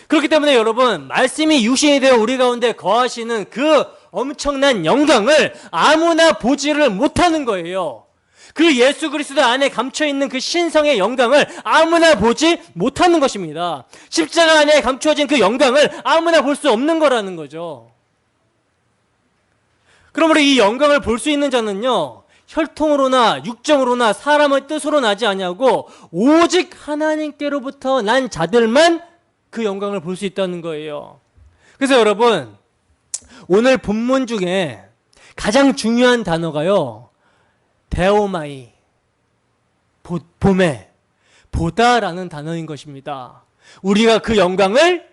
A: 그렇기 때문에 여러분, 말씀이 육신이 되어 우리 가운데 거하시는 그 엄청난 영광을 아무나 보지를 못하는 거예요. 그 예수 그리스도 안에 감춰있는 그 신성의 영광을 아무나 보지 못하는 것입니다. 십자가 안에 감추어진 그 영광을 아무나 볼 수 없는 거라는 거죠. 그러므로 이 영광을 볼 수 있는 자는요, 혈통으로나 육정으로나 사람의 뜻으로 나지 아니하고 오직 하나님께로부터 난 자들만 그 영광을 볼 수 있다는 거예요. 그래서 여러분, 오늘 본문 중에 가장 중요한 단어가요, 데오마이, 봄에, 보다라는 단어인 것입니다. 우리가 그 영광을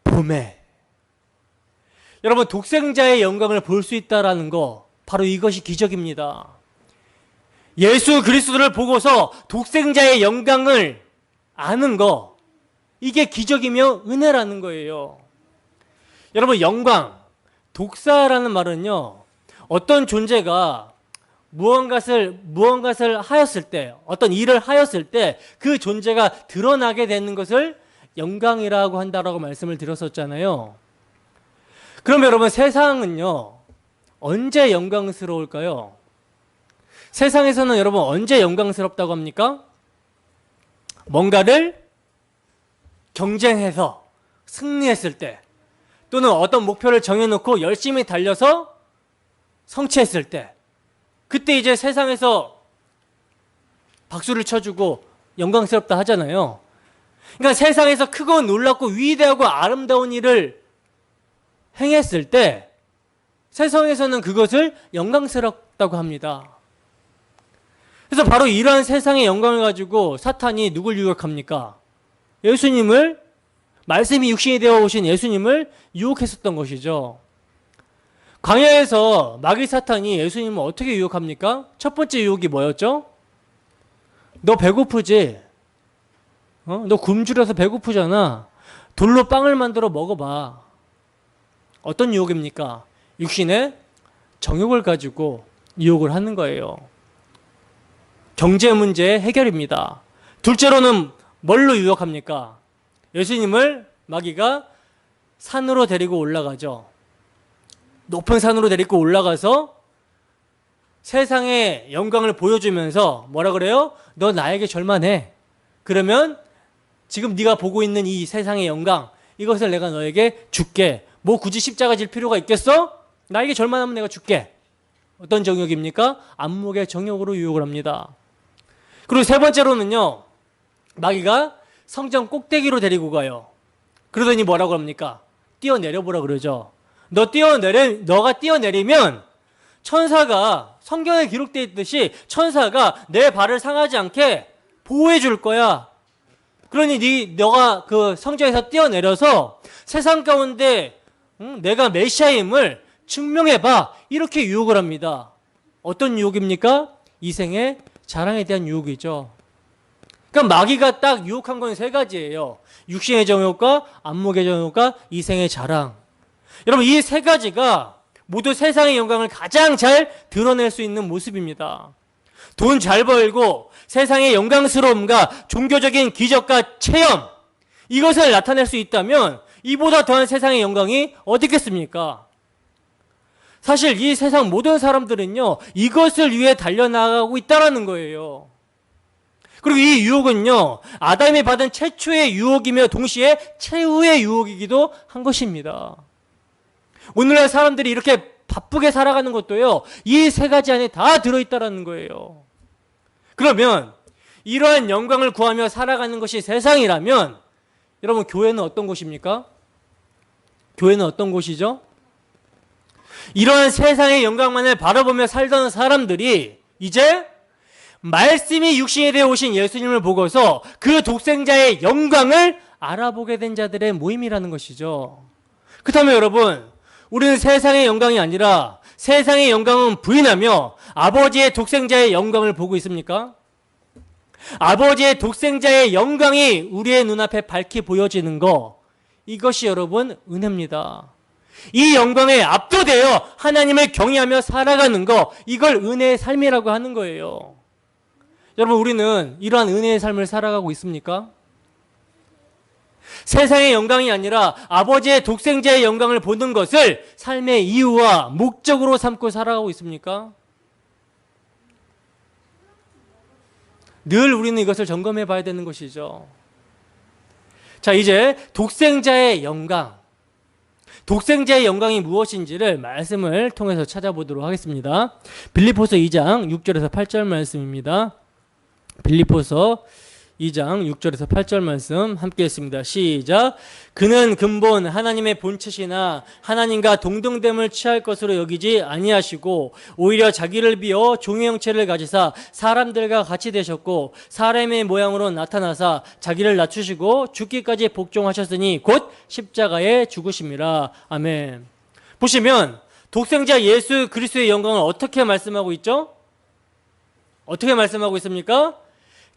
A: 봄에. 여러분, 독생자의 영광을 볼 수 있다라는 거, 바로 이것이 기적입니다. 예수 그리스도를 보고서 독생자의 영광을 아는 거, 이게 기적이며 은혜라는 거예요. 여러분, 영광, 독사라는 말은요, 어떤 존재가 무언가를 하였을 때, 어떤 일을 하였을 때 그 존재가 드러나게 되는 것을 영광이라고 한다라고 말씀을 드렸었잖아요. 그럼 여러분, 세상은요, 언제 영광스러울까요? 세상에서는 여러분, 언제 영광스럽다고 합니까? 뭔가를 경쟁해서 승리했을 때, 또는 어떤 목표를 정해놓고 열심히 달려서 성취했을 때, 그때 이제 세상에서 박수를 쳐주고 영광스럽다 하잖아요. 그러니까 세상에서 크고 놀랍고 위대하고 아름다운 일을 행했을 때 세상에서는 그것을 영광스럽다고 합니다. 그래서 바로 이러한 세상의 영광을 가지고 사탄이 누굴 유혹합니까? 예수님을, 말씀이 육신이 되어 오신 예수님을 유혹했었던 것이죠. 광야에서 마귀 사탄이 예수님을 어떻게 유혹합니까? 첫 번째 유혹이 뭐였죠? 너 배고프지? 너 굶주려서 배고프잖아. 돌로 빵을 만들어 먹어봐. 어떤 유혹입니까? 육신의 정욕을 가지고 유혹을 하는 거예요. 경제 문제의 해결입니다. 둘째로는 뭘로 유혹합니까? 예수님을 마귀가 산으로 데리고 올라가죠. 높은 산으로 데리고 올라가서 세상의 영광을 보여주면서 뭐라 그래요? 너 나에게 절만해. 그러면 지금 네가 보고 있는 이 세상의 영광, 이것을 내가 너에게 줄게. 뭐 굳이 십자가 질 필요가 있겠어? 나에게 절만하면 내가 줄게. 어떤 정욕입니까? 안목의 정욕으로 유혹을 합니다. 그리고 세 번째로는요, 마귀가 성전 꼭대기로 데리고 가요. 그러더니 뭐라고 합니까? 뛰어내려보라 그러죠. 너가 뛰어내리면 천사가, 성경에 기록되어 있듯이 천사가 내 발을 상하지 않게 보호해 줄 거야. 그러니 너가 그 성전에서 뛰어내려서 세상 가운데 내가 메시아임을 증명해봐. 이렇게 유혹을 합니다. 어떤 유혹입니까? 이생의 자랑에 대한 유혹이죠. 그러니까 마귀가 딱 유혹한 건 세 가지예요. 육신의 정욕과 안목의 정욕과 이생의 자랑. 여러분, 이 세 가지가 모두 세상의 영광을 가장 잘 드러낼 수 있는 모습입니다. 돈 잘 벌고 세상의 영광스러움과 종교적인 기적과 체험, 이것을 나타낼 수 있다면 이보다 더한 세상의 영광이 어디 있겠습니까? 사실 이 세상 모든 사람들은요, 이것을 위해 달려나가고 있다는 거예요. 그리고 이 유혹은요, 아담이 받은 최초의 유혹이며 동시에 최후의 유혹이기도 한 것입니다. 오늘날 사람들이 이렇게 바쁘게 살아가는 것도요, 이 세 가지 안에 다 들어있다는 거예요. 그러면 이러한 영광을 구하며 살아가는 것이 세상이라면 여러분, 교회는 어떤 곳입니까? 교회는 어떤 곳이죠? 이러한 세상의 영광만을 바라보며 살던 사람들이 이제 말씀이 육신이 되어 오신 예수님을 보고서 그 독생자의 영광을 알아보게 된 자들의 모임이라는 것이죠. 그렇다면 여러분, 우리는 세상의 영광이 아니라 세상의 영광은 부인하며 아버지의 독생자의 영광을 보고 있습니까? 아버지의 독생자의 영광이 우리의 눈앞에 밝히 보여지는 거, 이것이 여러분 은혜입니다. 이 영광에 압도되어 하나님을 경외하며 살아가는 거, 이걸 은혜의 삶이라고 하는 거예요. 여러분, 우리는 이러한 은혜의 삶을 살아가고 있습니까? 세상의 영광이 아니라 아버지의 독생자의 영광을 보는 것을 삶의 이유와 목적으로 삼고 살아가고 있습니까? 늘 우리는 이것을 점검해 봐야 되는 것이죠. 자, 이제 독생자의 영광, 독생자의 영광이 무엇인지를 말씀을 통해서 찾아보도록 하겠습니다. 빌립보서 2장 6절에서 8절 말씀입니다. 빌립보서 2장 6절에서 8절 말씀 함께 했습니다. 시작. 그는 근본 하나님의 본체시나 하나님과 동등됨을 취할 것으로 여기지 아니하시고 오히려 자기를 비어 종의 형체를 가지사 사람들과 같이 되셨고 사람의 모양으로 나타나사 자기를 낮추시고 죽기까지 복종하셨으니 곧 십자가에 죽으심이라. 아멘. 보시면 독생자 예수 그리스도의 영광을 어떻게 말씀하고 있죠? 어떻게 말씀하고 있습니까?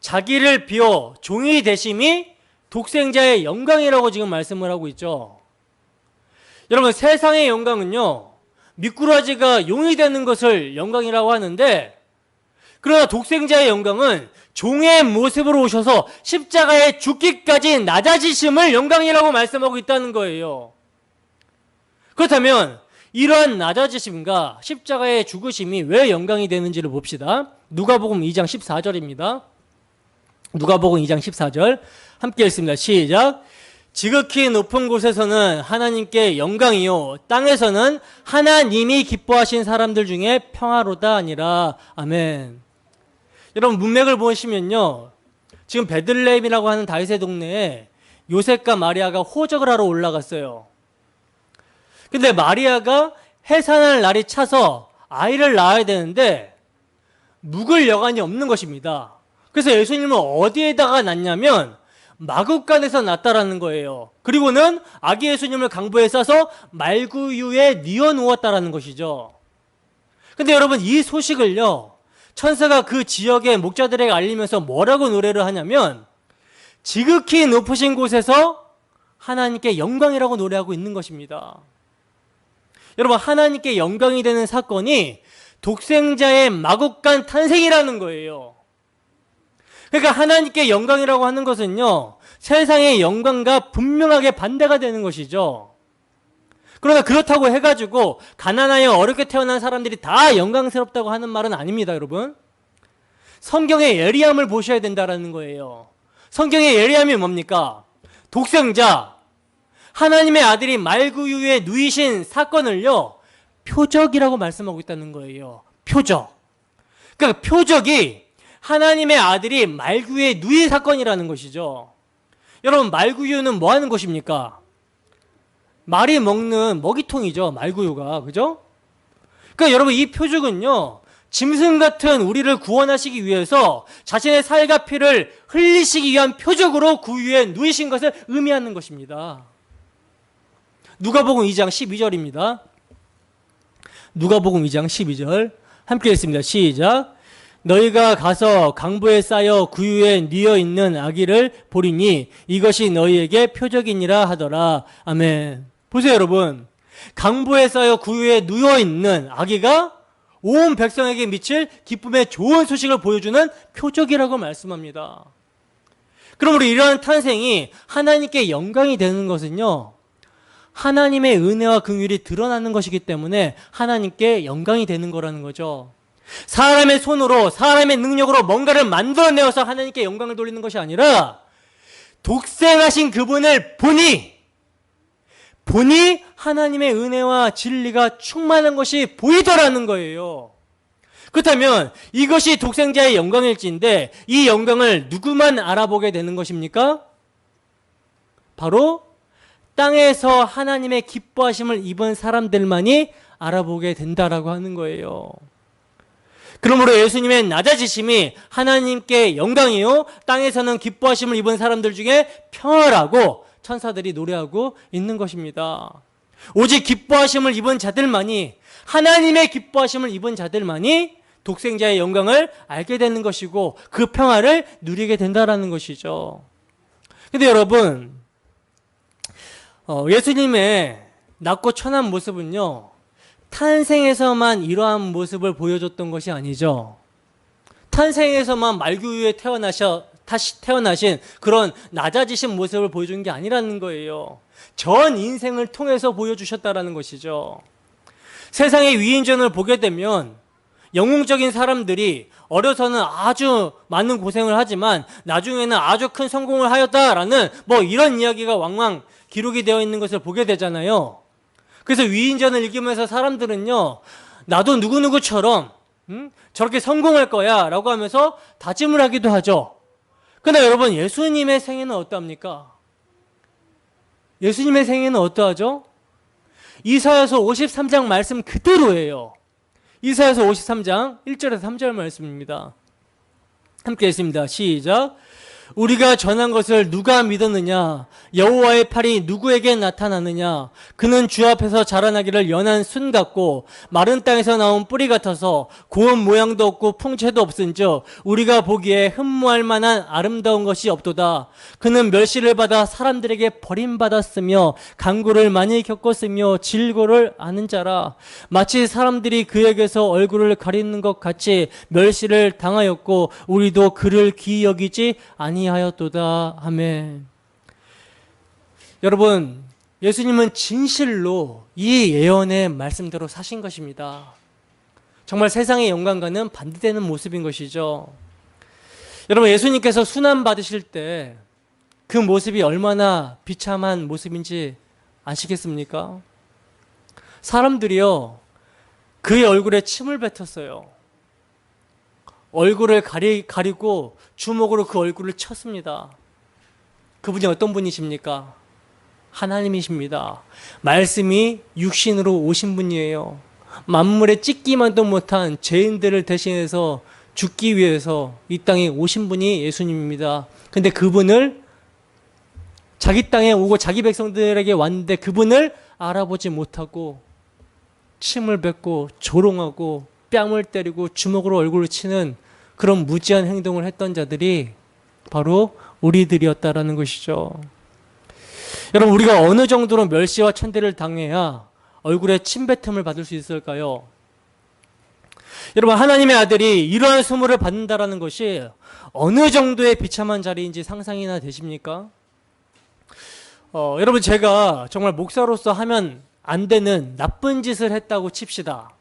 A: 자기를 비워 종이 되심이 독생자의 영광이라고 지금 말씀을 하고 있죠. 여러분, 세상의 영광은요, 미꾸라지가 용이 되는 것을 영광이라고 하는데, 그러나 독생자의 영광은 종의 모습으로 오셔서 십자가에 죽기까지 낮아지심을 영광이라고 말씀하고 있다는 거예요. 그렇다면 이러한 낮아지심과 십자가의 죽으심이 왜 영광이 되는지를 봅시다. 누가복음 2장 14절입니다. 누가복음 2장 14절 함께 읽습니다. 시작. 지극히 높은 곳에서는 하나님께 영광이요 땅에서는 하나님이 기뻐하신 사람들 중에 평화로다 아니라. 아멘. 여러분, 문맥을 보시면요, 지금 베들레헴이라고 하는 다윗의 동네에 요셉과 마리아가 호적을 하러 올라갔어요. 근데 마리아가 해산할 날이 차서 아이를 낳아야 되는데 묵을 여간이 없는 것입니다. 그래서 예수님은 어디에다가 낳냐면 마구간에서 낳았다라는 거예요. 그리고는 아기 예수님을 강보에 싸서 말구유에 뉘어 누웠다라는 것이죠. 근데 여러분, 이 소식을요, 천사가 그 지역의 목자들에게 알리면서 뭐라고 노래를 하냐면 지극히 높으신 곳에서 하나님께 영광이라고 노래하고 있는 것입니다. 여러분, 하나님께 영광이 되는 사건이 독생자의 마구간 탄생이라는 거예요. 그러니까 하나님께 영광이라고 하는 것은요, 세상의 영광과 분명하게 반대가 되는 것이죠. 그러나 그렇다고 해가지고 가난하여 어렵게 태어난 사람들이 다 영광스럽다고 하는 말은 아닙니다, 여러분. 성경의 예리함을 보셔야 된다는 거예요. 성경의 예리함이 뭡니까? 독생자, 하나님의 아들이 말구유에 누이신 사건을요, 표적이라고 말씀하고 있다는 거예요. 표적. 그러니까 표적이 하나님의 아들이 말구유에 누인 사건이라는 것이죠. 여러분, 말구유는 뭐 하는 것입니까? 말이 먹는 먹이통이죠, 말구유가. 그죠? 그러니까 여러분, 이 표적은요, 짐승 같은 우리를 구원하시기 위해서 자신의 살과 피를 흘리시기 위한 표적으로 구유에 누이신 것을 의미하는 것입니다. 누가복음 2장 12절입니다. 누가복음 2장 12절 함께 읽습니다. 시작. 너희가 가서 강보에 쌓여 구유에 뉘어 있는 아기를 보리니 이것이 너희에게 표적이니라 하더라. 아멘. 보세요, 여러분. 강보에 쌓여 구유에 누워 있는 아기가 온 백성에게 미칠 기쁨의 좋은 소식을 보여주는 표적이라고 말씀합니다. 그러므로 이러한 탄생이 하나님께 영광이 되는 것은요, 하나님의 은혜와 긍휼이 드러나는 것이기 때문에 하나님께 영광이 되는 거라는 거죠. 사람의 손으로, 사람의 능력으로 뭔가를 만들어내어서 하나님께 영광을 돌리는 것이 아니라 독생하신 그분을 보니 하나님의 은혜와 진리가 충만한 것이 보이더라는 거예요. 그렇다면 이것이 독생자의 영광일지인데 이 영광을 누구만 알아보게 되는 것입니까? 바로 땅에서 하나님의 기뻐하심을 입은 사람들만이 알아보게 된다라고 하는 거예요. 그러므로 예수님의 낮아지심이 하나님께 영광이요 땅에서는 기뻐하심을 입은 사람들 중에 평화라고 천사들이 노래하고 있는 것입니다. 오직 기뻐하심을 입은 자들만이, 하나님의 기뻐하심을 입은 자들만이 독생자의 영광을 알게 되는 것이고 그 평화를 누리게 된다는 것이죠. 근데 여러분, 예수님의 낮고 천한 모습은요, 탄생에서만 이러한 모습을 보여줬던 것이 아니죠. 탄생에서만 말구유에 다시 태어나신 그런 낮아지신 모습을 보여준 게 아니라는 거예요. 전 인생을 통해서 보여주셨다라는 것이죠. 세상의 위인전을 보게 되면 영웅적인 사람들이 어려서는 아주 많은 고생을 하지만 나중에는 아주 큰 성공을 하였다라는 이런 이야기가 왕왕 기록이 되어 있는 것을 보게 되잖아요. 그래서 위인전을 읽으면서 사람들은요, 나도 누구누구처럼 저렇게 성공할 거야 라고 하면서 다짐을 하기도 하죠. 그런데 여러분, 예수님의 생애는 어떠합니까? 예수님의 생애는 어떠하죠? 이사야서 53장 말씀 그대로예요. 이사야서 53장 1절에서 3절 말씀입니다. 함께 읽습니다. 시작. 우리가 전한 것을 누가 믿었느냐? 여호와의 팔이 누구에게 나타나느냐? 그는 주 앞에서 자라나기를 연한 순 같고 마른 땅에서 나온 뿌리 같아서 고운 모양도 없고 풍채도 없은즉 우리가 보기에 흠모할 만한 아름다운 것이 없도다. 그는 멸시를 받아 사람들에게 버림받았으며 간구를 많이 겪었으며 질고를 아는 자라. 마치 사람들이 그에게서 얼굴을 가리는 것 같이 멸시를 당하였고 우리도 그를 귀히 여기지 아니하였도다. 아멘. 여러분, 예수님은 진실로 이 예언의 말씀대로 사신 것입니다. 정말 세상의 영광과는 반대되는 모습인 것이죠. 여러분, 예수님께서 순환 받으실 때 그 모습이 얼마나 비참한 모습인지 아시겠습니까? 사람들이요, 그의 얼굴에 침을 뱉었어요. 얼굴을 가리고 주먹으로 그 얼굴을 쳤습니다. 그분이 어떤 분이십니까? 하나님이십니다. 말씀이 육신으로 오신 분이에요. 만물에 찢기만도 못한 죄인들을 대신해서 죽기 위해서 이 땅에 오신 분이 예수님입니다. 근데 그분을 자기 땅에 오고 자기 백성들에게 왔는데 그분을 알아보지 못하고 침을 뱉고 조롱하고 뺨을 때리고 주먹으로 얼굴을 치는 그런 무지한 행동을 했던 자들이 바로 우리들이었다라는 것이죠. 여러분, 우리가 어느 정도로 멸시와 천대를 당해야 얼굴에 침뱉음을 받을 수 있을까요? 여러분, 하나님의 아들이 이러한 수모를 받는다라는 것이 어느 정도의 비참한 자리인지 상상이나 되십니까? 여러분, 제가 정말 목사로서 하면 안 되는 나쁜 짓을 했다고 칩시다.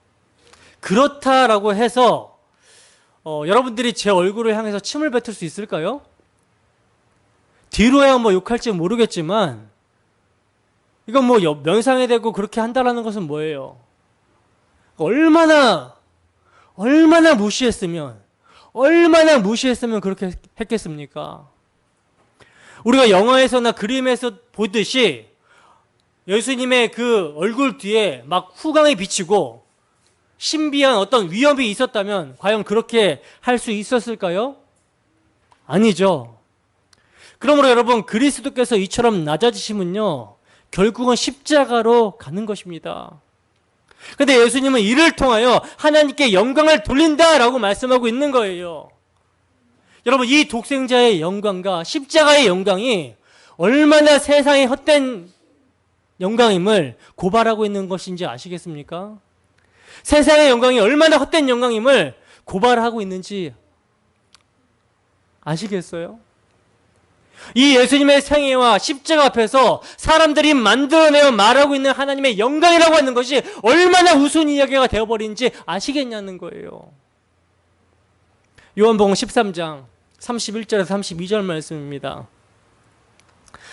A: 그렇다라고 해서 여러분들이 제 얼굴을 향해서 침을 뱉을 수 있을까요? 뒤로야 욕할지 모르겠지만 이건 면상에 대고 그렇게 한다라는 것은 뭐예요? 얼마나 무시했으면 그렇게 했겠습니까? 우리가 영화에서나 그림에서 보듯이 예수님의 그 얼굴 뒤에 막 후광이 비치고 신비한 어떤 위험이 있었다면 과연 그렇게 할 수 있었을까요? 아니죠. 그러므로 여러분, 그리스도께서 이처럼 낮아지심은요, 결국은 십자가로 가는 것입니다. 그런데 예수님은 이를 통하여 하나님께 영광을 돌린다라고 말씀하고 있는 거예요. 여러분, 이 독생자의 영광과 십자가의 영광이 얼마나 세상의 헛된 영광임을 고발하고 있는 것인지 아시겠습니까? 세상의 영광이 얼마나 헛된 영광임을 고발하고 있는지 아시겠어요? 이 예수님의 생애와 십자가 앞에서 사람들이 만들어내어 말하고 있는 하나님의 영광이라고 하는 것이 얼마나 우스운 이야기가 되어버린지 아시겠냐는 거예요. 요한복음 13장 31절에서 32절 말씀입니다.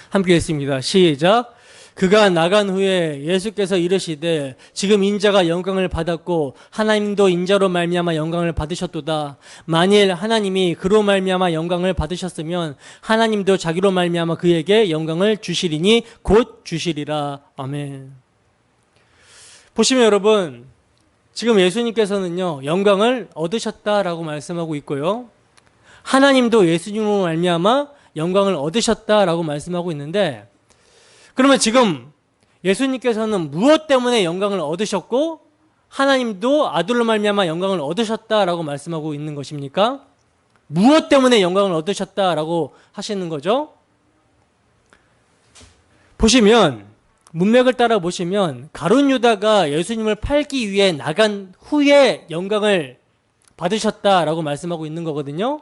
A: 함께 읽습니다. 시작. 그가 나간 후에 예수께서 이르시되 지금 인자가 영광을 받았고 하나님도 인자로 말미암아 영광을 받으셨도다. 만일 하나님이 그로 말미암아 영광을 받으셨으면 하나님도 자기로 말미암아 그에게 영광을 주시리니 곧 주시리라. 아멘. 보시면 여러분, 지금 예수님께서는요, 영광을 얻으셨다라고 말씀하고 있고요. 하나님도 예수님으로 말미암아 영광을 얻으셨다라고 말씀하고 있는데, 그러면 지금 예수님께서는 무엇 때문에 영광을 얻으셨고 하나님도 아들로 말미암아 영광을 얻으셨다라고 말씀하고 있는 것입니까? 무엇 때문에 영광을 얻으셨다라고 하시는 거죠? 보시면 문맥을 따라 보시면 가룟 유다가 예수님을 팔기 위해 나간 후에 영광을 받으셨다라고 말씀하고 있는 거거든요.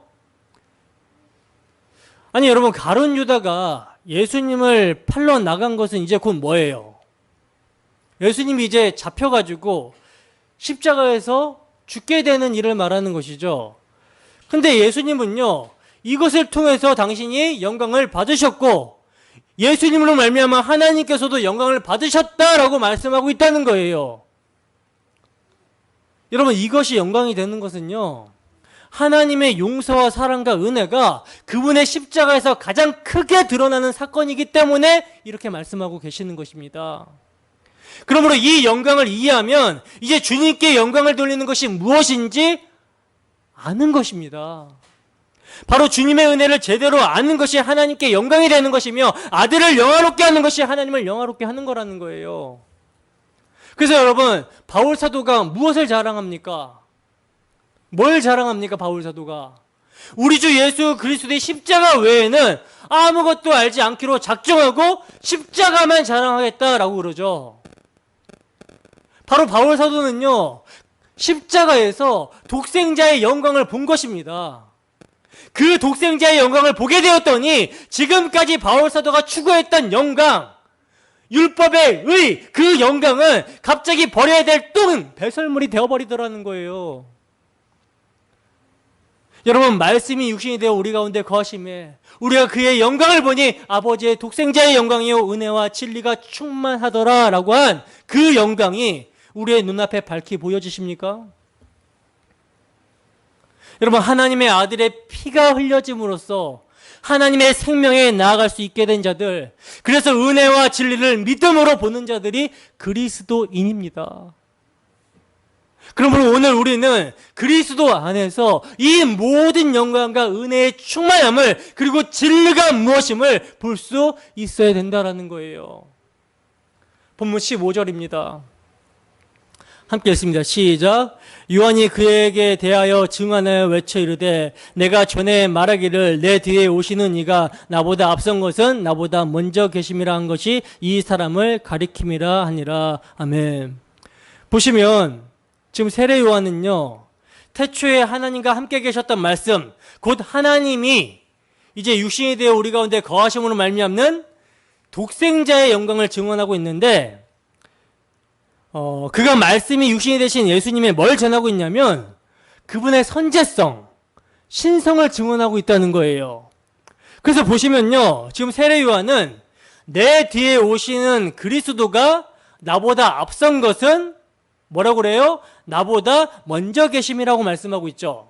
A: 아니 여러분, 가룟 유다가 예수님을 팔러 나간 것은 이제 곧 뭐예요? 예수님이 이제 잡혀가지고 십자가에서 죽게 되는 일을 말하는 것이죠. 근데 예수님은요, 이것을 통해서 당신이 영광을 받으셨고 예수님으로 말미암아 하나님께서도 영광을 받으셨다라고 말씀하고 있다는 거예요. 여러분, 이것이 영광이 되는 것은요, 하나님의 용서와 사랑과 은혜가 그분의 십자가에서 가장 크게 드러나는 사건이기 때문에 이렇게 말씀하고 계시는 것입니다. 그러므로 이 영광을 이해하면 이제 주님께 영광을 돌리는 것이 무엇인지 아는 것입니다. 바로 주님의 은혜를 제대로 아는 것이 하나님께 영광이 되는 것이며 아들을 영화롭게 하는 것이 하나님을 영화롭게 하는 거라는 거예요. 그래서 여러분, 바울 사도가 무엇을 자랑합니까? 뭘 자랑합니까? 바울 사도가 우리 주 예수 그리스도의 십자가 외에는 아무것도 알지 않기로 작정하고 십자가만 자랑하겠다라고 그러죠. 바로 바울 사도는요, 십자가에서 독생자의 영광을 본 것입니다. 그 독생자의 영광을 보게 되었더니 지금까지 바울 사도가 추구했던 영광, 율법의 의, 그 영광은 갑자기 버려야 될 똥, 배설물이 되어버리더라는 거예요. 여러분, 말씀이 육신이 되어 우리 가운데 거하심에 우리가 그의 영광을 보니 아버지의 독생자의 영광이요 은혜와 진리가 충만하더라 라고 한 그 영광이 우리의 눈앞에 밝히 보여지십니까? 여러분, 하나님의 아들의 피가 흘려짐으로써 하나님의 생명에 나아갈 수 있게 된 자들, 그래서 은혜와 진리를 믿음으로 보는 자들이 그리스도인입니다. 그러므로 오늘 우리는 그리스도 안에서 이 모든 영광과 은혜의 충만함을, 그리고 진리가 무엇임을 볼 수 있어야 된다는 거예요. 본문 15절입니다. 함께 읽습니다. 시작. 요한이 그에게 대하여 증언하여 외쳐 이르되 내가 전에 말하기를 내 뒤에 오시는 이가 나보다 앞선 것은 나보다 먼저 계심이라 한 것이 이 사람을 가리킴이라 하니라. 아멘. 보시면 지금 세례 요한은요, 태초에 하나님과 함께 계셨던 말씀, 곧 하나님이 이제 육신이 되어 우리 가운데 거하심으로 말미암는 독생자의 영광을 증언하고 있는데, 그가 말씀이 육신이 되신 예수님의 뭘 전하고 있냐면 그분의 선제성, 신성을 증언하고 있다는 거예요. 그래서 보시면요, 지금 세례 요한은 내 뒤에 오시는 그리스도가 나보다 앞선 것은 뭐라고 그래요? 나보다 먼저 계심이라고 말씀하고 있죠.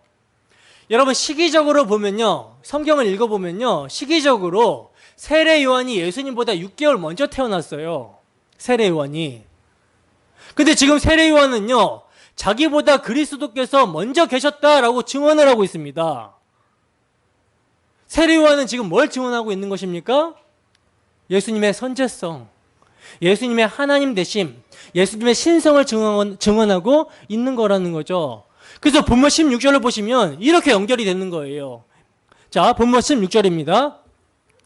A: 여러분, 시기적으로 보면요, 성경을 읽어보면요, 시기적으로 세례 요한이 예수님보다 6개월 먼저 태어났어요. 세례 요한이. 근데 지금 세례 요한은요, 자기보다 그리스도께서 먼저 계셨다라고 증언을 하고 있습니다. 세례 요한은 지금 뭘 증언하고 있는 것입니까? 예수님의 선제성, 예수님의 하나님 되심, 예수님의 신성을 증언하고 있는 거라는 거죠. 그래서 본문 16절을 보시면 이렇게 연결이 되는 거예요. 자, 본문 16절입니다.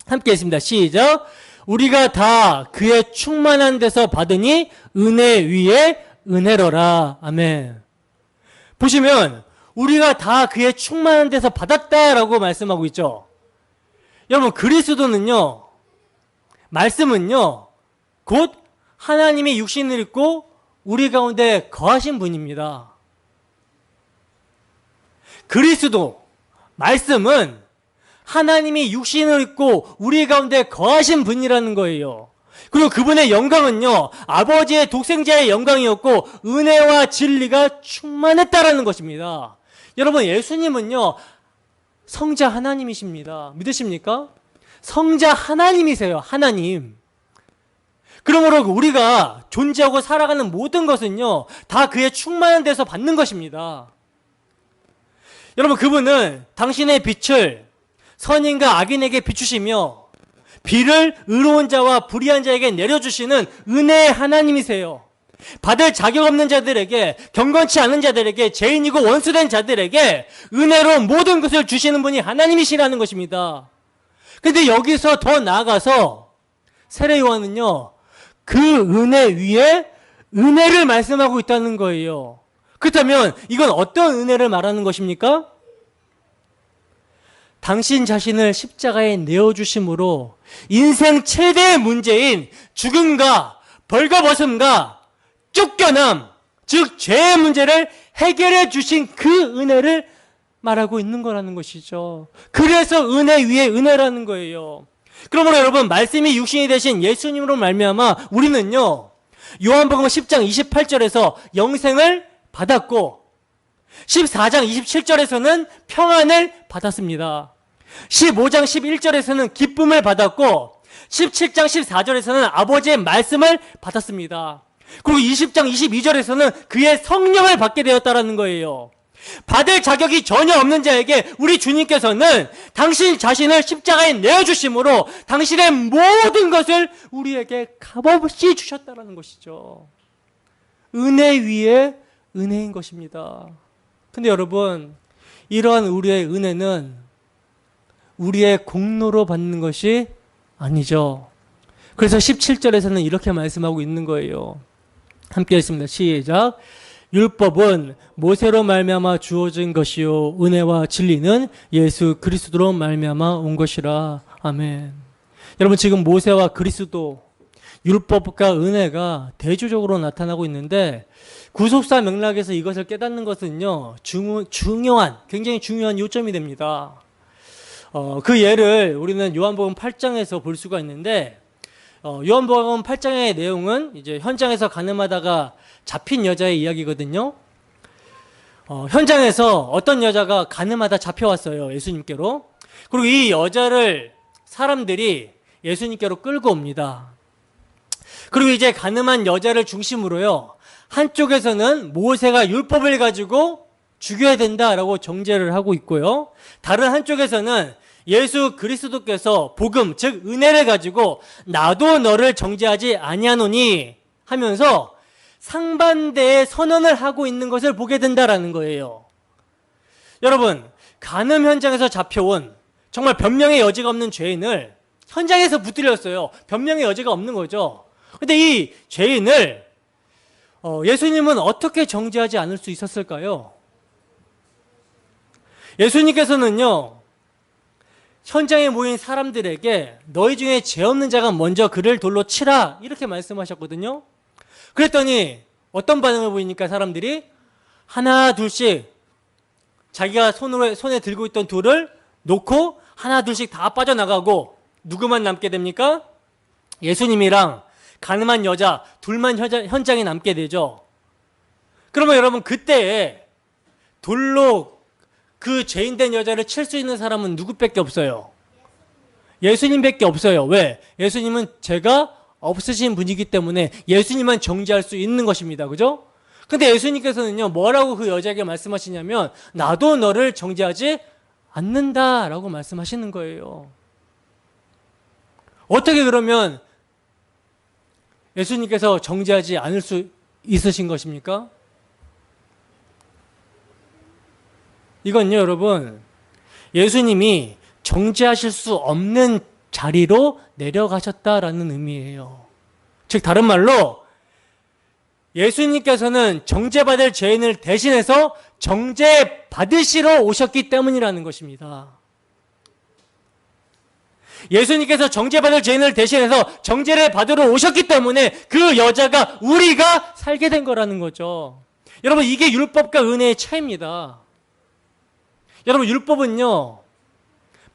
A: 함께 읽습니다. 시작. 우리가 다 그의 충만한 데서 받으니 은혜 위에 은혜로라. 아멘. 보시면 우리가 다 그의 충만한 데서 받았다라고 말씀하고 있죠. 여러분, 그리스도는요, 말씀은요, 곧 하나님이 육신을 입고 우리 가운데 거하신 분입니다. 그리스도, 말씀은 하나님이 육신을 입고 우리 가운데 거하신 분이라는 거예요. 그리고 그분의 영광은요, 아버지의 독생자의 영광이었고 은혜와 진리가 충만했다라는 것입니다. 여러분, 예수님은요, 성자 하나님이십니다. 믿으십니까? 성자 하나님이세요. 하나님. 그러므로 우리가 존재하고 살아가는 모든 것은요, 다 그의 충만한 데서 받는 것입니다. 여러분, 그분은 당신의 빛을 선인과 악인에게 비추시며 비를 의로운 자와 불의한 자에게 내려주시는 은혜의 하나님이세요. 받을 자격 없는 자들에게, 경건치 않은 자들에게, 죄인이고 원수된 자들에게 은혜로 모든 것을 주시는 분이 하나님이시라는 것입니다. 근데 여기서 더 나아가서 세례 요한은요, 그 은혜 위에 은혜를 말씀하고 있다는 거예요. 그렇다면 이건 어떤 은혜를 말하는 것입니까? 당신 자신을 십자가에 내어주심으로 인생 최대의 문제인 죽음과 벌거벗음과 쫓겨남, 즉 죄의 문제를 해결해 주신 그 은혜를 말하고 있는 거라는 것이죠. 그래서 은혜 위에 은혜라는 거예요. 그러므로 여러분, 말씀이 육신이 되신 예수님으로 말미암아 우리는요, 요한복음 10장 28절에서 영생을 받았고 14장 27절에서는 평안을 받았습니다. 15장 11절에서는 기쁨을 받았고 17장 14절에서는 아버지의 말씀을 받았습니다. 그리고 20장 22절에서는 그의 성령을 받게 되었다는 거예요. 받을 자격이 전혀 없는 자에게 우리 주님께서는 당신 자신을 십자가에 내어주심으로 당신의 모든 것을 우리에게 값없이 주셨다는 것이죠. 은혜 위에 은혜인 것입니다. 근데 여러분, 이러한 우리의 은혜는 우리의 공로로 받는 것이 아니죠. 그래서 17절에서는 이렇게 말씀하고 있는 거예요. 함께 읽습니다. 시작. 율법은 모세로 말미암아 주어진 것이요 은혜와 진리는 예수 그리스도로 말미암아 온 것이라. 아멘. 여러분, 지금 모세와 그리스도, 율법과 은혜가 대조적으로 나타나고 있는데 구속사 맥락에서 이것을 깨닫는 것은요, 굉장히 중요한 요점이 됩니다. 그 예를 우리는 요한복음 8장에서 볼 수가 있는데, 요한복음 8장의 내용은 이제 현장에서 가늠하다가 잡힌 여자의 이야기거든요. 현장에서 어떤 여자가 가늠하다 잡혀왔어요, 예수님께로. 그리고 이 여자를 사람들이 예수님께로 끌고 옵니다. 그리고 이제 가늠한 여자를 중심으로요, 한쪽에서는 모세가 율법을 가지고 죽여야 된다라고 정죄를 하고 있고요, 다른 한쪽에서는 예수 그리스도께서 복음, 즉 은혜를 가지고 나도 너를 정죄하지 아니하노니 하면서 상반대의 선언을 하고 있는 것을 보게 된다라는 거예요. 여러분, 간음 현장에서 잡혀온 정말 변명의 여지가 없는 죄인을 현장에서 붙들렸어요. 변명의 여지가 없는 거죠. 근데 이 죄인을 예수님은 어떻게 정죄하지 않을 수 있었을까요? 예수님께서는요, 현장에 모인 사람들에게 너희 중에 죄 없는 자가 먼저 그를 돌로 치라, 이렇게 말씀하셨거든요. 그랬더니 어떤 반응을 보이니까 사람들이 하나 둘씩 자기가 손에 들고 있던 돌을 놓고 하나 둘씩 다 빠져나가고 누구만 남게 됩니까? 예수님이랑 가늠한 여자 둘만 현장에 남게 되죠. 그러면 여러분, 그때에 돌로 그 죄인된 여자를 칠 수 있는 사람은 누구밖에 없어요? 예수님밖에 없어요. 왜? 예수님은 죄가 없으신 분이기 때문에 예수님만 정죄할 수 있는 것입니다. 그죠? 근데 예수님께서는요, 뭐라고 그 여자에게 말씀하시냐면 나도 너를 정죄하지 않는다라고 말씀하시는 거예요. 어떻게 그러면 예수님께서 정죄하지 않을 수 있으신 것입니까? 이건요, 여러분, 예수님이 정죄하실 수 없는 자리로 내려가셨다라는 의미예요. 즉 다른 말로 예수님께서는 정죄받을 죄인을 대신해서 정죄받으시러 오셨기 때문이라는 것입니다. 예수님께서 정죄받을 죄인을 대신해서 정죄를 받으러 오셨기 때문에 그 여자가, 우리가 살게 된 거라는 거죠. 여러분, 이게 율법과 은혜의 차이입니다. 여러분, 율법은요,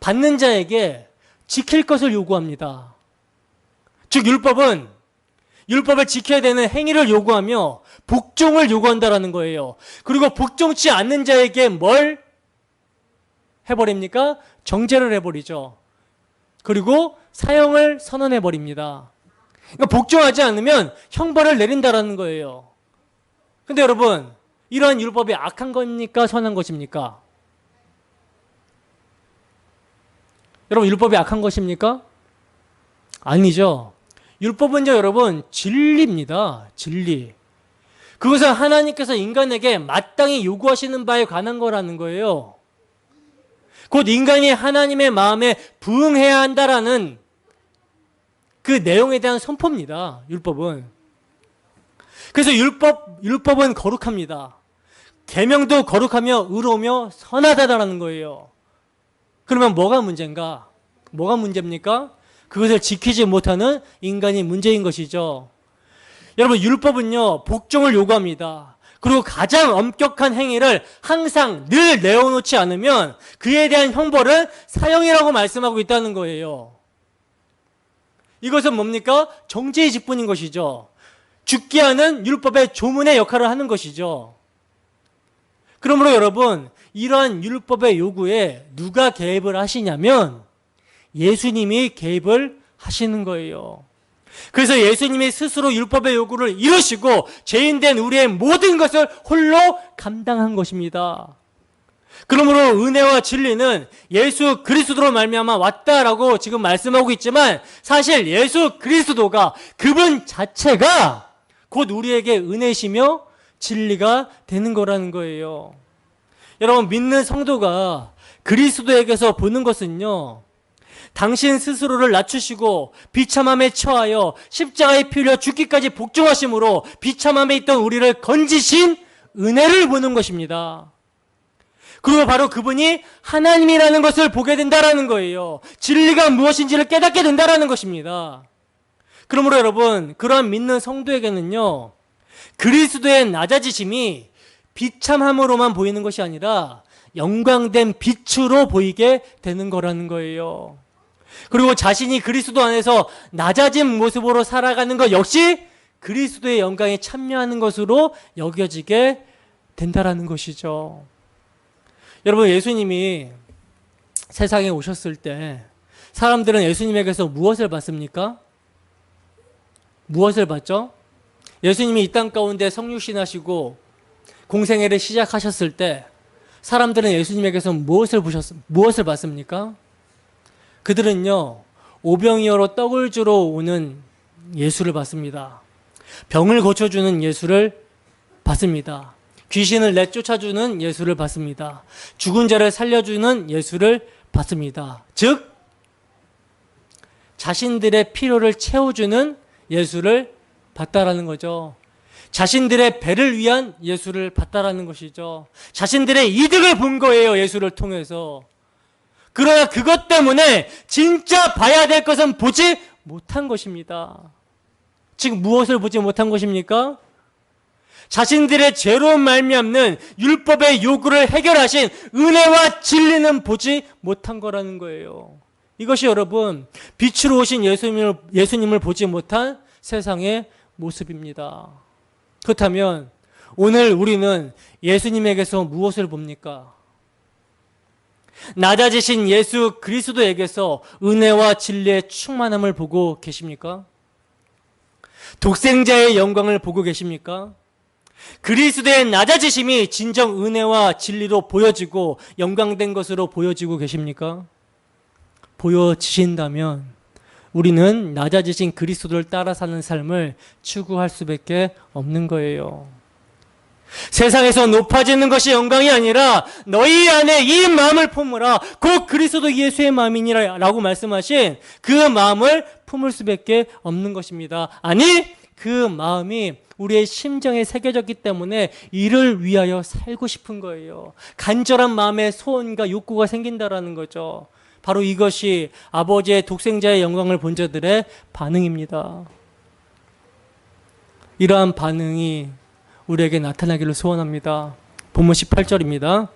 A: 받는 자에게 지킬 것을 요구합니다. 즉 율법은 율법을 지켜야 되는 행위를 요구하며 복종을 요구한다라는 거예요. 그리고 복종치 않는 자에게 뭘 해버립니까? 정죄를 해버리죠. 그리고 사형을 선언해버립니다. 그러니까 복종하지 않으면 형벌을 내린다라는 거예요. 근데 여러분, 이러한 율법이 악한 겁니까? 선한 것입니까? 여러분, 율법이 악한 것입니까? 아니죠. 율법은요, 여러분, 진리입니다. 진리. 그것은 하나님께서 인간에게 마땅히 요구하시는 바에 관한 거라는 거예요. 곧 인간이 하나님의 마음에 부응해야 한다라는 그 내용에 대한 선포입니다. 율법은. 그래서 율법은 거룩합니다. 계명도 거룩하며 의로우며 선하다라는 거예요. 그러면 뭐가 문제인가? 뭐가 문제입니까? 그것을 지키지 못하는 인간이 문제인 것이죠. 여러분, 율법은요, 복종을 요구합니다. 그리고 가장 엄격한 행위를 항상 늘 내어놓지 않으면 그에 대한 형벌은 사형이라고 말씀하고 있다는 거예요. 이것은 뭡니까? 정죄의 직분인 것이죠. 죽게 하는 율법의 조문의 역할을 하는 것이죠. 그러므로 여러분, 이러한 율법의 요구에 누가 개입을 하시냐면 예수님이 개입을 하시는 거예요. 그래서 예수님이 스스로 율법의 요구를 이루시고 죄인된 우리의 모든 것을 홀로 감당한 것입니다. 그러므로 은혜와 진리는 예수 그리스도로 말미암아 왔다라고 지금 말씀하고 있지만 사실 예수 그리스도가 그분 자체가 곧 우리에게 은혜시며 진리가 되는 거라는 거예요. 여러분, 믿는 성도가 그리스도에게서 보는 것은요, 당신 스스로를 낮추시고 비참함에 처하여 십자가에 피흘려 죽기까지 복종하심으로 비참함에 있던 우리를 건지신 은혜를 보는 것입니다. 그리고 바로 그분이 하나님이라는 것을 보게 된다라는 거예요. 진리가 무엇인지를 깨닫게 된다라는 것입니다. 그러므로 여러분, 그러한 믿는 성도에게는요, 그리스도의 낮아지심이 비참함으로만 보이는 것이 아니라 영광된 빛으로 보이게 되는 거라는 거예요. 그리고 자신이 그리스도 안에서 낮아진 모습으로 살아가는 것 역시 그리스도의 영광에 참여하는 것으로 여겨지게 된다라는 것이죠. 여러분, 예수님이 세상에 오셨을 때 사람들은 예수님에게서 무엇을 받습니까? 무엇을 받죠? 예수님이 이 땅 가운데 성육신하시고 공생애를 시작하셨을 때 사람들은 예수님에게서 무엇을 받습니까? 그들은요, 오병이어로 떡을 주러 오는 예수를 받습니다. 병을 고쳐주는 예수를 받습니다. 귀신을 내쫓아주는 예수를 받습니다. 죽은 자를 살려주는 예수를 받습니다. 즉, 자신들의 필요를 채워주는 예수를 받다라는 거죠. 자신들의 배를 위한 예수를 받다라는 것이죠. 자신들의 이득을 본 거예요, 예수를 통해서. 그러나 그것 때문에 진짜 봐야 될 것은 보지 못한 것입니다. 지금 무엇을 보지 못한 것입니까? 자신들의 죄로 말미암는 율법의 요구를 해결하신 은혜와 진리는 보지 못한 거라는 거예요. 이것이 여러분, 빛으로 오신 예수님을 보지 못한 세상의 모습입니다. 그렇다면 오늘 우리는 예수님에게서 무엇을 봅니까? 낮아지신 예수 그리스도에게서 은혜와 진리의 충만함을 보고 계십니까? 독생자의 영광을 보고 계십니까? 그리스도의 낮아지심이 진정 은혜와 진리로 보여지고 영광된 것으로 보여지고 계십니까? 보여지신다면 우리는 낮아지신 그리스도를 따라 사는 삶을 추구할 수밖에 없는 거예요. 세상에서 높아지는 것이 영광이 아니라 너희 안에 이 마음을 품으라 곧 그리스도 예수의 마음이니라 라고 말씀하신 그 마음을 품을 수밖에 없는 것입니다. 아니, 그 마음이 우리의 심정에 새겨졌기 때문에 이를 위하여 살고 싶은 거예요. 간절한 마음의 소원과 욕구가 생긴다라는 거죠. 바로 이것이 아버지의 독생자의 영광을 본 자들의 반응입니다. 이러한 반응이 우리에게 나타나기를 소원합니다. 본문 18절입니다.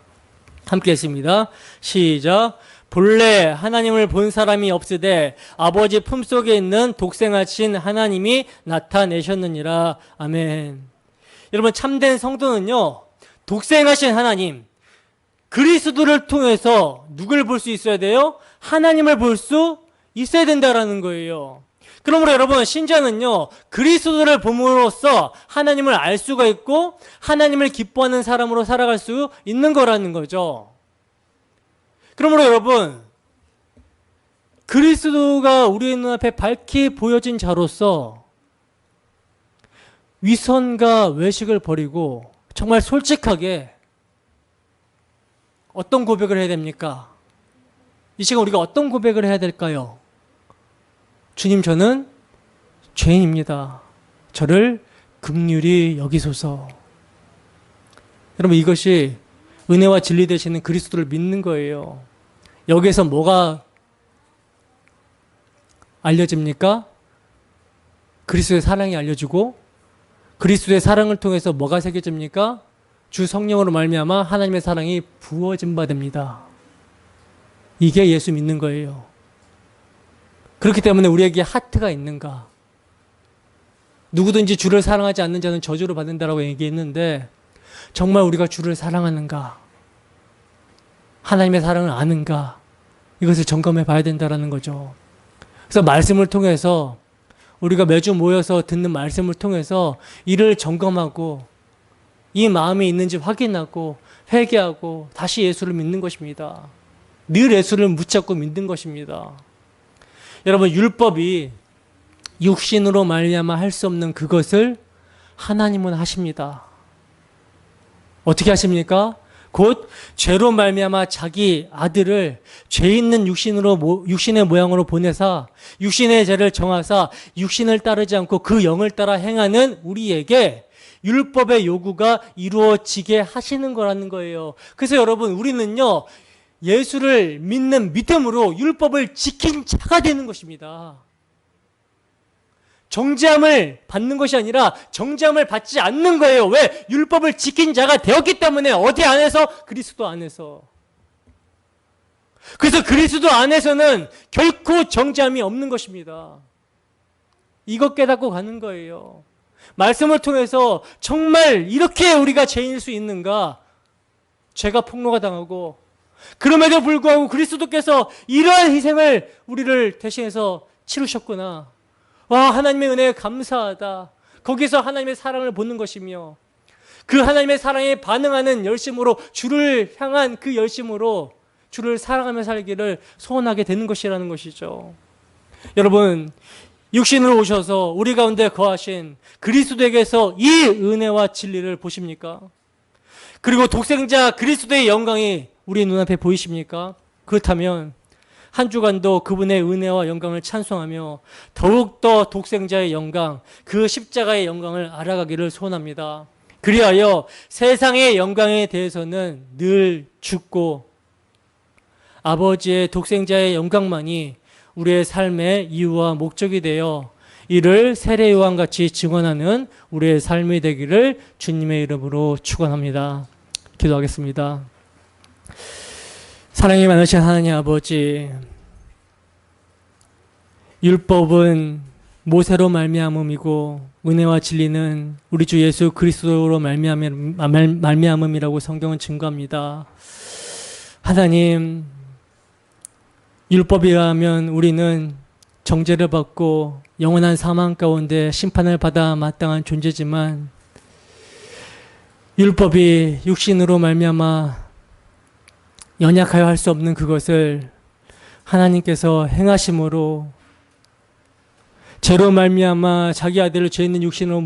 A: 함께 했습니다. 시작. 본래 하나님을 본 사람이 없으되 아버지 품속에 있는 독생하신 하나님이 나타내셨느니라. 아멘. 여러분, 참된 성도는요, 독생하신 하나님, 그리스도를 통해서 누굴 볼 수 있어야 돼요? 하나님을 볼 수 있어야 된다라는 거예요. 그러므로 여러분, 신자는요, 그리스도를 봄으로써 하나님을 알 수가 있고 하나님을 기뻐하는 사람으로 살아갈 수 있는 거라는 거죠. 그러므로 여러분, 그리스도가 우리의 눈앞에 밝히 보여진 자로서 위선과 외식을 버리고 정말 솔직하게 어떤 고백을 해야 됩니까? 이 시간 우리가 어떤 고백을 해야 될까요? 주님, 저는 죄인입니다. 저를 긍휼히 여기소서. 여러분, 이것이 은혜와 진리 되시는 그리스도를 믿는 거예요. 여기에서 뭐가 알려집니까? 그리스도의 사랑이 알려지고, 그리스도의 사랑을 통해서 뭐가 새겨집니까? 주 성령으로 말미암아 하나님의 사랑이 부어진 바 됩니다. 이게 예수 믿는 거예요. 그렇기 때문에 우리에게 하트가 있는가? 누구든지 주를 사랑하지 않는 자는 저주를 받는다라고 얘기했는데, 정말 우리가 주를 사랑하는가? 하나님의 사랑을 아는가? 이것을 점검해 봐야 된다는 거죠. 그래서 말씀을 통해서, 우리가 매주 모여서 듣는 말씀을 통해서 이를 점검하고 이 마음이 있는지 확인하고 회개하고 다시 예수를 믿는 것입니다. 늘 예수를 붙잡고 믿는 것입니다. 여러분, 율법이 육신으로 말미암아 할 수 없는 그것을 하나님은 하십니다. 어떻게 하십니까? 곧 죄로 말미암아 자기 아들을 죄 있는 육신의 모양으로 보내사 육신의 죄를 정하사 육신을 따르지 않고 그 영을 따라 행하는 우리에게 율법의 요구가 이루어지게 하시는 거라는 거예요. 그래서 여러분, 우리는요, 예수를 믿는 믿음으로 율법을 지킨 자가 되는 것입니다. 정죄함을 받는 것이 아니라 정죄함을 받지 않는 거예요. 왜? 율법을 지킨 자가 되었기 때문에. 어디 안에서? 그리스도 안에서. 그래서 그리스도 안에서는 결코 정죄함이 없는 것입니다. 이것 깨닫고 가는 거예요. 말씀을 통해서 정말 이렇게 우리가 죄인일 수 있는가? 죄가 폭로가 당하고, 그럼에도 불구하고 그리스도께서 이러한 희생을 우리를 대신해서 치르셨구나. 와, 하나님의 은혜에 감사하다. 거기서 하나님의 사랑을 보는 것이며, 그 하나님의 사랑에 반응하는 열심으로, 주를 향한 그 열심으로 주를 사랑하며 살기를 소원하게 되는 것이라는 것이죠. 여러분, 육신으로 오셔서 우리 가운데 거하신 그리스도에게서 이 은혜와 진리를 보십니까? 그리고 독생자 그리스도의 영광이 우리 눈앞에 보이십니까? 그렇다면 한 주간도 그분의 은혜와 영광을 찬송하며 더욱더 독생자의 영광, 그 십자가의 영광을 알아가기를 소원합니다. 그리하여 세상의 영광에 대해서는 늘 죽고 아버지의 독생자의 영광만이 우리의 삶의 이유와 목적이 되어 이를 세례 요한같이 증언하는 우리의 삶이 되기를 주님의 이름으로 축원합니다. 기도하겠습니다. 사랑이 많으신 하나님 아버지, 율법은 모세로 말미암음이고 은혜와 진리는 우리 주 예수 그리스도로 말미암음이라고 성경은 증거합니다. 하나님, 율법이라면 우리는 정죄를 받고 영원한 사망 가운데 심판을 받아 마땅한 존재지만, 율법이 육신으로 말미암아 연약하여 할 수 없는 그것을 하나님께서 행하심으로 죄로 말미암아 자기 아들을 죄 있는 육신으로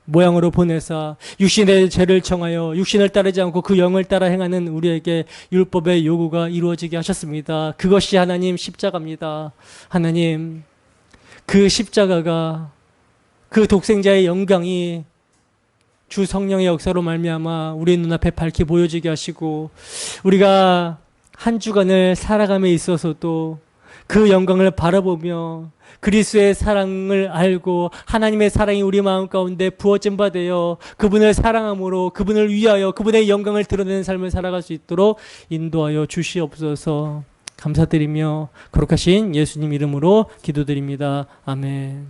A: 모양으로 보내사 육신의 죄를 정하여 육신을 따르지 않고 그 영을 따라 행하는 우리에게 율법의 요구가 이루어지게 하셨습니다. 그것이 하나님 십자가입니다. 하나님, 그 십자가가, 그 독생자의 영광이 주 성령의 역사로 말미암아 우리 눈앞에 밝히 보여지게 하시고, 우리가 한 주간을 살아감에 있어서도 그 영광을 바라보며 그리스도의 사랑을 알고 하나님의 사랑이 우리 마음 가운데 부어진 바 되어 그분을 사랑함으로 그분을 위하여 그분의 영광을 드러내는 삶을 살아갈 수 있도록 인도하여 주시옵소서. 감사드리며 거룩하신 예수님 이름으로 기도드립니다. 아멘.